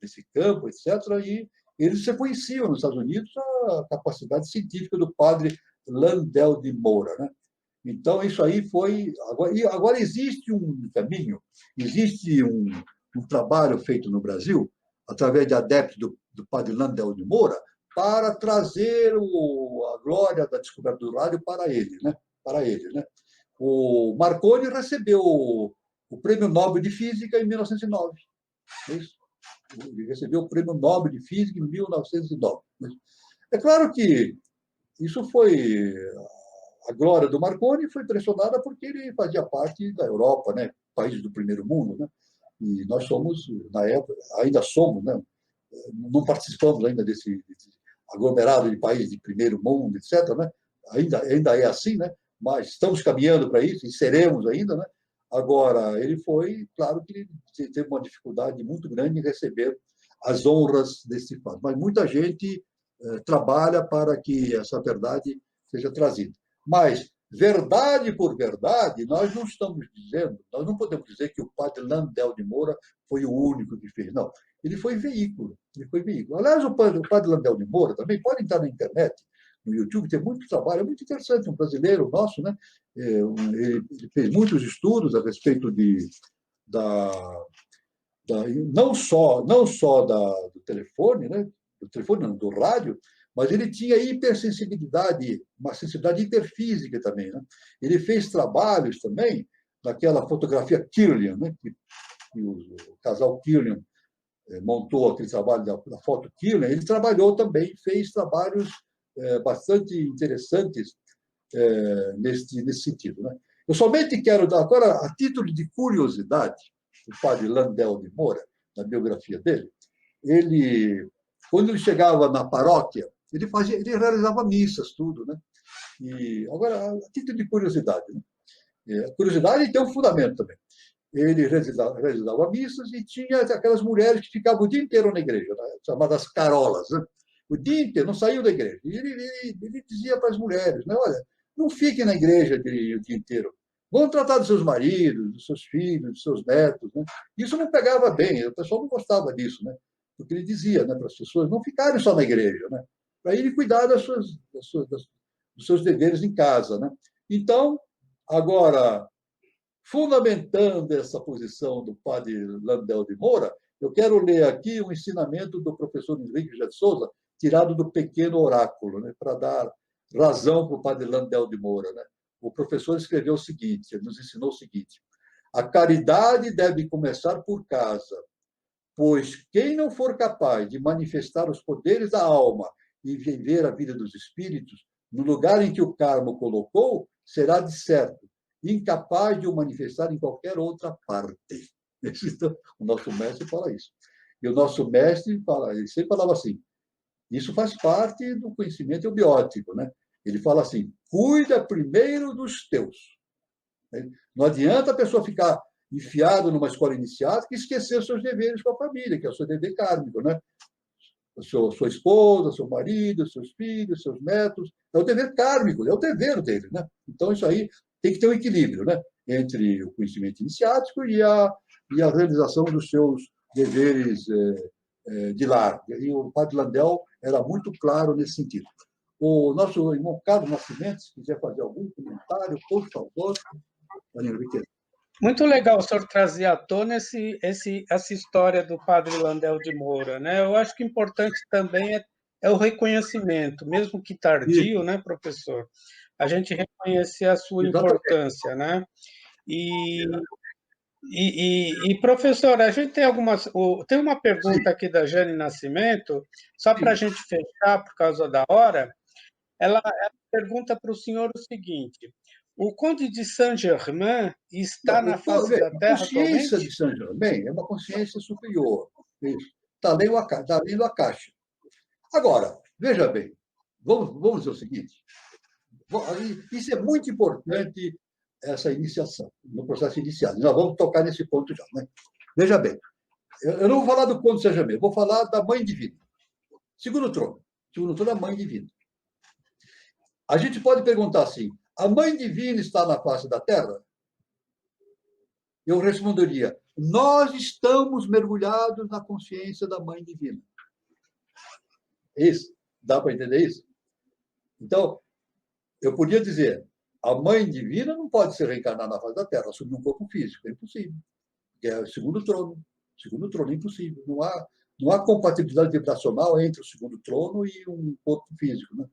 nesse campo, etc. E eles reconheciam nos Estados Unidos a capacidade científica do padre Landel de Moura, né? Então, isso aí foi... Agora existe um caminho, existe um trabalho feito no Brasil, através de adeptos do padre Landel de Moura, para trazer a glória da descoberta do rádio para ele, né? O Marconi recebeu o Prêmio Nobel de Física em 1909. Ele recebeu o Prêmio Nobel de Física em 1909. É claro que isso foi... A glória do Marconi foi pressionada porque ele fazia parte da Europa, né? Países do primeiro mundo, né? E nós somos, na época, ainda somos, né? Não participamos ainda desse aglomerado de países de primeiro mundo, etc. Né? Ainda é assim, né? Mas estamos caminhando para isso e seremos ainda, né? Agora, ele foi, claro que ele teve uma dificuldade muito grande em receber as honras desse fato, mas muita gente trabalha para que essa verdade seja trazida. Mas Verdade por verdade, nós não estamos dizendo, nós não podemos dizer que o padre Landel de Moura foi o único que fez, não. Ele foi veículo, ele foi veículo. Aliás, o padre Landel de Moura também pode entrar na internet, no YouTube, tem muito trabalho, é muito interessante, um brasileiro nosso, né? Ele fez muitos estudos a respeito da, não só do telefone, né? Do telefone, não, do rádio, mas ele tinha hipersensibilidade, uma sensibilidade hiperfísica também. Né? Ele fez trabalhos também naquela fotografia Kirlian, né? que o casal Kirlian montou aquele trabalho da foto Kirlian. Ele trabalhou também, fez trabalhos bastante interessantes nesse sentido. Né? Eu somente quero dar, agora, a título de curiosidade, o padre Landel de Moura, na biografia dele, quando ele chegava na paróquia, ele realizava missas, tudo, né? E agora, a título de curiosidade, né? A curiosidade tem um fundamento também. Ele realizava missas e tinha aquelas mulheres que ficavam o dia inteiro na igreja, né? Chamadas carolas, né? O dia inteiro, não saíam da igreja. E ele dizia para as mulheres, né? Olha, não fiquem na igreja o dia inteiro. Vão tratar dos seus maridos, dos seus filhos, dos seus netos. Né? Isso não pegava bem, o pessoal não gostava disso, né? Porque ele dizia, né, para as pessoas não ficarem só na igreja, né? Para ele cuidar dos seus deveres em casa. Né? Então, agora, fundamentando essa posição do padre Landel de Moura, eu quero ler aqui um ensinamento do professor Henrique de Souza, tirado do Pequeno Oráculo, né, para dar razão para o padre Landel de Moura. Né? O professor escreveu o seguinte, ele nos ensinou o seguinte: a caridade deve começar por casa, pois quem não for capaz de manifestar os poderes da alma e viver a vida dos espíritos, no lugar em que o karma o colocou, será, de certo, incapaz de o manifestar em qualquer outra parte. Então, o nosso mestre fala isso. E o nosso mestre ele sempre falava assim, isso faz parte do conhecimento eubiótico, né? Ele fala assim, cuida primeiro dos teus. Não adianta a pessoa ficar enfiado numa escola iniciática e esquecer os seus deveres com a família, que é o seu dever kármico, né? Sua esposa, seu marido, seus filhos, seus netos. É o dever kármico, é o dever dele, né? Então, isso aí tem que ter um equilíbrio, né? Entre o conhecimento iniciático e a realização dos seus deveres de lar. E o padre Landel era muito claro nesse sentido. O nosso irmão Carlos Nascimento, se quiser fazer algum comentário, por favor. Muito legal o senhor trazer à tona essa história do padre Landel de Moura, né? Eu acho que importante também é o reconhecimento, mesmo que tardio, né, professor? A gente reconhecer a sua importância, né? Professor, a gente tem uma pergunta aqui da Jane Nascimento, só para a gente fechar por causa da hora. Ela pergunta para o senhor o seguinte: o Conde de Saint-Germain está na face da Terra atualmente? A consciência de Saint-Germain é uma consciência superior. Está lendo a caixa. Agora, veja bem, vamos dizer o seguinte: isso é muito importante, essa iniciação, no processo inicial. Nós vamos tocar nesse ponto já. Né? Veja bem, eu não vou falar do Conde de Saint-Germain, vou falar da Mãe Divina. Segundo trono é a Mãe Divina. A gente pode perguntar assim, a Mãe Divina está na face da Terra? Eu responderia, nós estamos mergulhados na consciência da Mãe Divina. Isso? Dá para entender isso? Então, eu podia dizer, a Mãe Divina não pode se reencarnar na face da Terra, assumir um corpo físico, é impossível. É o segundo trono. Segundo trono é impossível. Não há compatibilidade vibracional entre o segundo trono e um corpo físico. Né?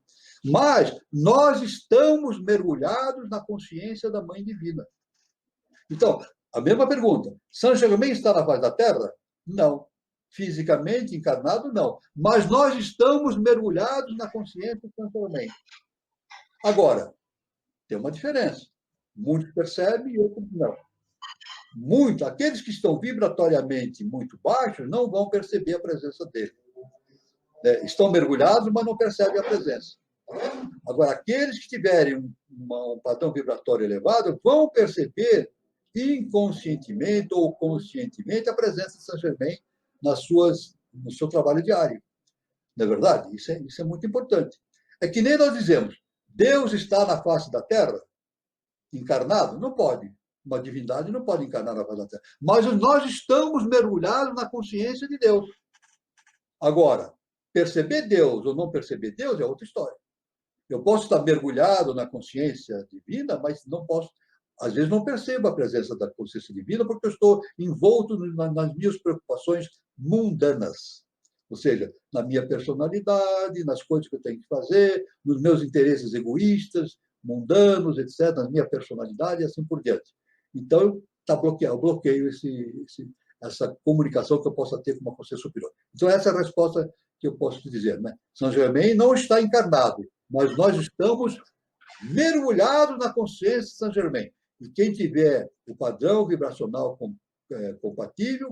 Mas nós estamos mergulhados na consciência da Mãe Divina. Então, a mesma pergunta. Saint-Germain está na face da Terra? Não. Fisicamente, encarnado, não. Mas nós estamos mergulhados na consciência de Saint-Germain. Agora, tem uma diferença. Muitos percebem e outros não. Aqueles que estão vibratoriamente muito baixos não vão perceber a presença dele. Estão mergulhados, mas não percebem a presença. Agora, aqueles que tiverem um padrão vibratório elevado vão perceber inconscientemente ou conscientemente a presença de Saint-Germain no seu trabalho diário. Não é verdade? Isso é muito importante. É que nem nós dizemos, Deus está na face da Terra? encarnado? Não pode. Uma divindade não pode encarnar na face da Terra. Mas nós estamos mergulhados na consciência de Deus. Agora, perceber Deus ou não perceber Deus é outra história. Eu posso estar mergulhado na consciência divina, mas não posso, às vezes não percebo a presença da consciência divina porque eu estou envolto nas minhas preocupações mundanas. Ou seja, na minha personalidade, nas coisas que eu tenho que fazer, nos meus interesses egoístas, mundanos, etc., na minha personalidade e assim por diante. Então, está bloqueado, eu bloqueio essa comunicação que eu possa ter com uma consciência superior. Então, essa é a resposta que eu posso te dizer. Né? Saint Germain não está encarnado, mas nós estamos mergulhados na consciência de Saint Germain. E quem tiver o padrão vibracional compatível,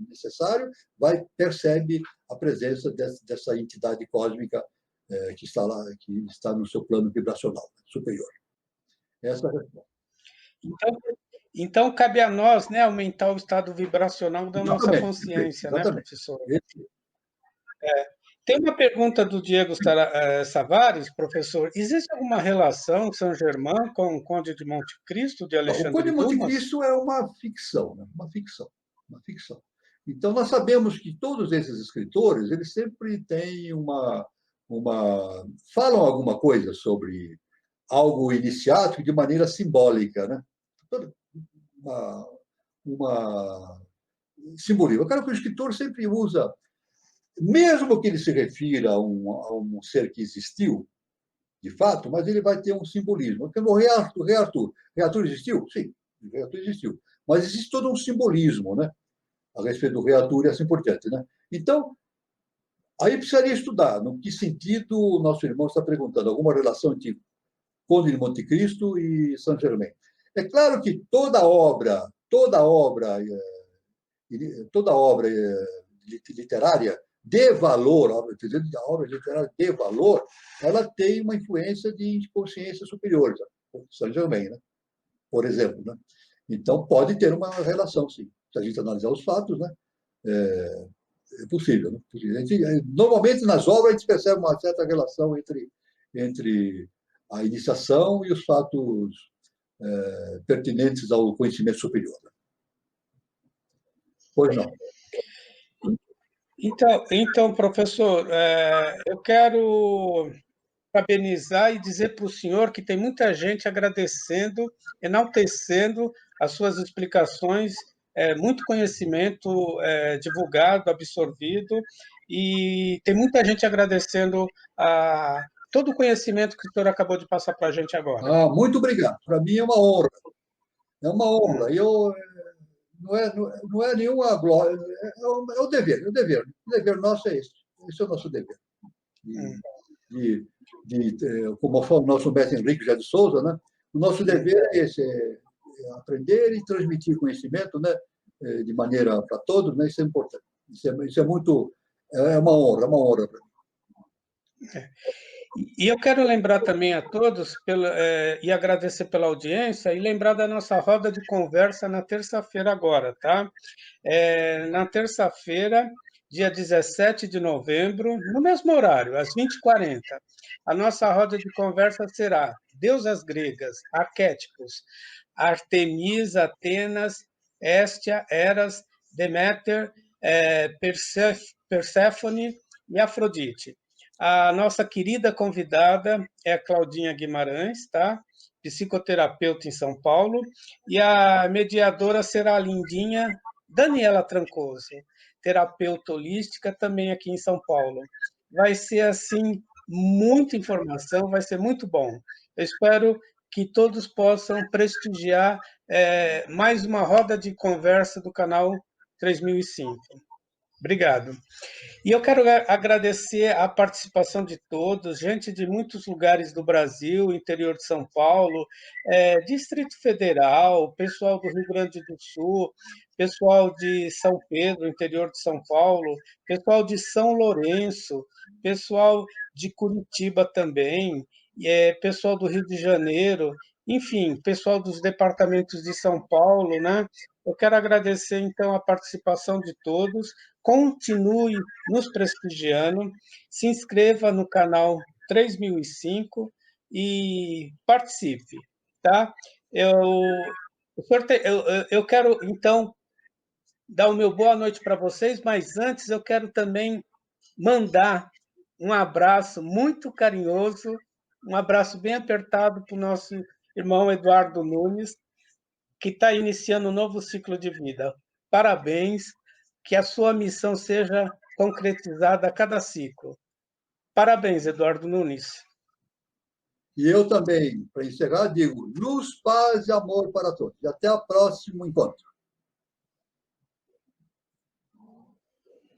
necessário, percebe a presença dessa entidade cósmica que está lá, que está no seu plano vibracional superior. Essa é a resposta. Então cabe a nós, né, aumentar o estado vibracional da nossa consciência, exatamente. Né, professor? Tem uma pergunta do Diego Savares, professor. Existe alguma relação Saint Germain com o Conde de Monte Cristo, de Alexandre Dumas? O Conde de Monte Cristo é uma ficção, né? Uma ficção. Então, nós sabemos que todos esses escritores, eles sempre têm falam alguma coisa sobre algo iniciático de maneira simbólica, né? Uma simbolismo. Eu quero que o escritor sempre usa, mesmo que ele se refira a um ser que existiu, de fato, mas ele vai ter um simbolismo. Porque o rei Arthur existiu? Sim, o rei Arthur existiu. Mas existe todo um simbolismo, né? A respeito do rei Arthur e assim por diante, né? Então, aí precisaria estudar no que sentido o nosso irmão está perguntando, alguma relação entre Conde de Monte Cristo e Saint Germain. É claro que toda obra literária de valor, a obra literária de valor, ela tem uma influência de consciências superiores, Saint Germain, né? Por exemplo. Né? Então, pode ter uma relação, sim. Se a gente analisar os fatos, né? É possível. Né? Normalmente, nas obras, a gente percebe uma certa relação entre a iniciação e os fatos pertinentes ao conhecimento superior. Né? Pois não. Então, professor, eu quero parabenizar e dizer para o senhor que tem muita gente agradecendo, enaltecendo as suas explicações, muito conhecimento divulgado, absorvido, e tem muita gente agradecendo todo o conhecimento que o senhor acabou de passar para a gente agora. Muito obrigado. Para mim é uma honra. É uma honra. Não é nenhuma glória, é o dever. O dever nosso é esse. Esse é o nosso dever. Como fala o nosso mestre Henrique José de Souza, né? O nosso dever é esse, é aprender e transmitir conhecimento, né? De maneira para todos, né? Isso é importante. Isso é muito, é uma honra para mim. E eu quero lembrar também a todos e agradecer pela audiência e lembrar da nossa roda de conversa na terça-feira agora, tá? Na terça-feira, dia 17 de novembro, no mesmo horário, às 20h40. A nossa roda de conversa será Deusas Gregas, Arquétipos, Artemisa, Atenas, Hestia, Eras, Deméter, Perséfone e Afrodite. A nossa querida convidada é a Claudinha Guimarães, tá? Psicoterapeuta em São Paulo, e a mediadora será a lindinha Daniela Trancoso, terapeuta holística também aqui em São Paulo. Vai ser, assim, muita informação, vai ser muito bom. Eu espero que todos possam prestigiar mais uma roda de conversa do canal 3005. Obrigado. E eu quero agradecer a participação de todos, gente de muitos lugares do Brasil, interior de São Paulo, Distrito Federal, pessoal do Rio Grande do Sul, pessoal de São Pedro, interior de São Paulo, pessoal de São Lourenço, pessoal de Curitiba também, pessoal do Rio de Janeiro, enfim, pessoal dos departamentos de São Paulo, né? Eu quero agradecer, então, a participação de todos. Continue nos prestigiando, se inscreva no canal 3005 e participe. tá? Eu quero, então, dar o meu boa noite para vocês, mas antes eu quero também mandar um abraço muito carinhoso, um abraço bem apertado para o nosso irmão Eduardo Nunes, que está iniciando um novo ciclo de vida. Parabéns, que a sua missão seja concretizada a cada ciclo. Parabéns, Eduardo Nunes. E eu também, para encerrar, digo luz, paz e amor para todos. E até o próximo encontro.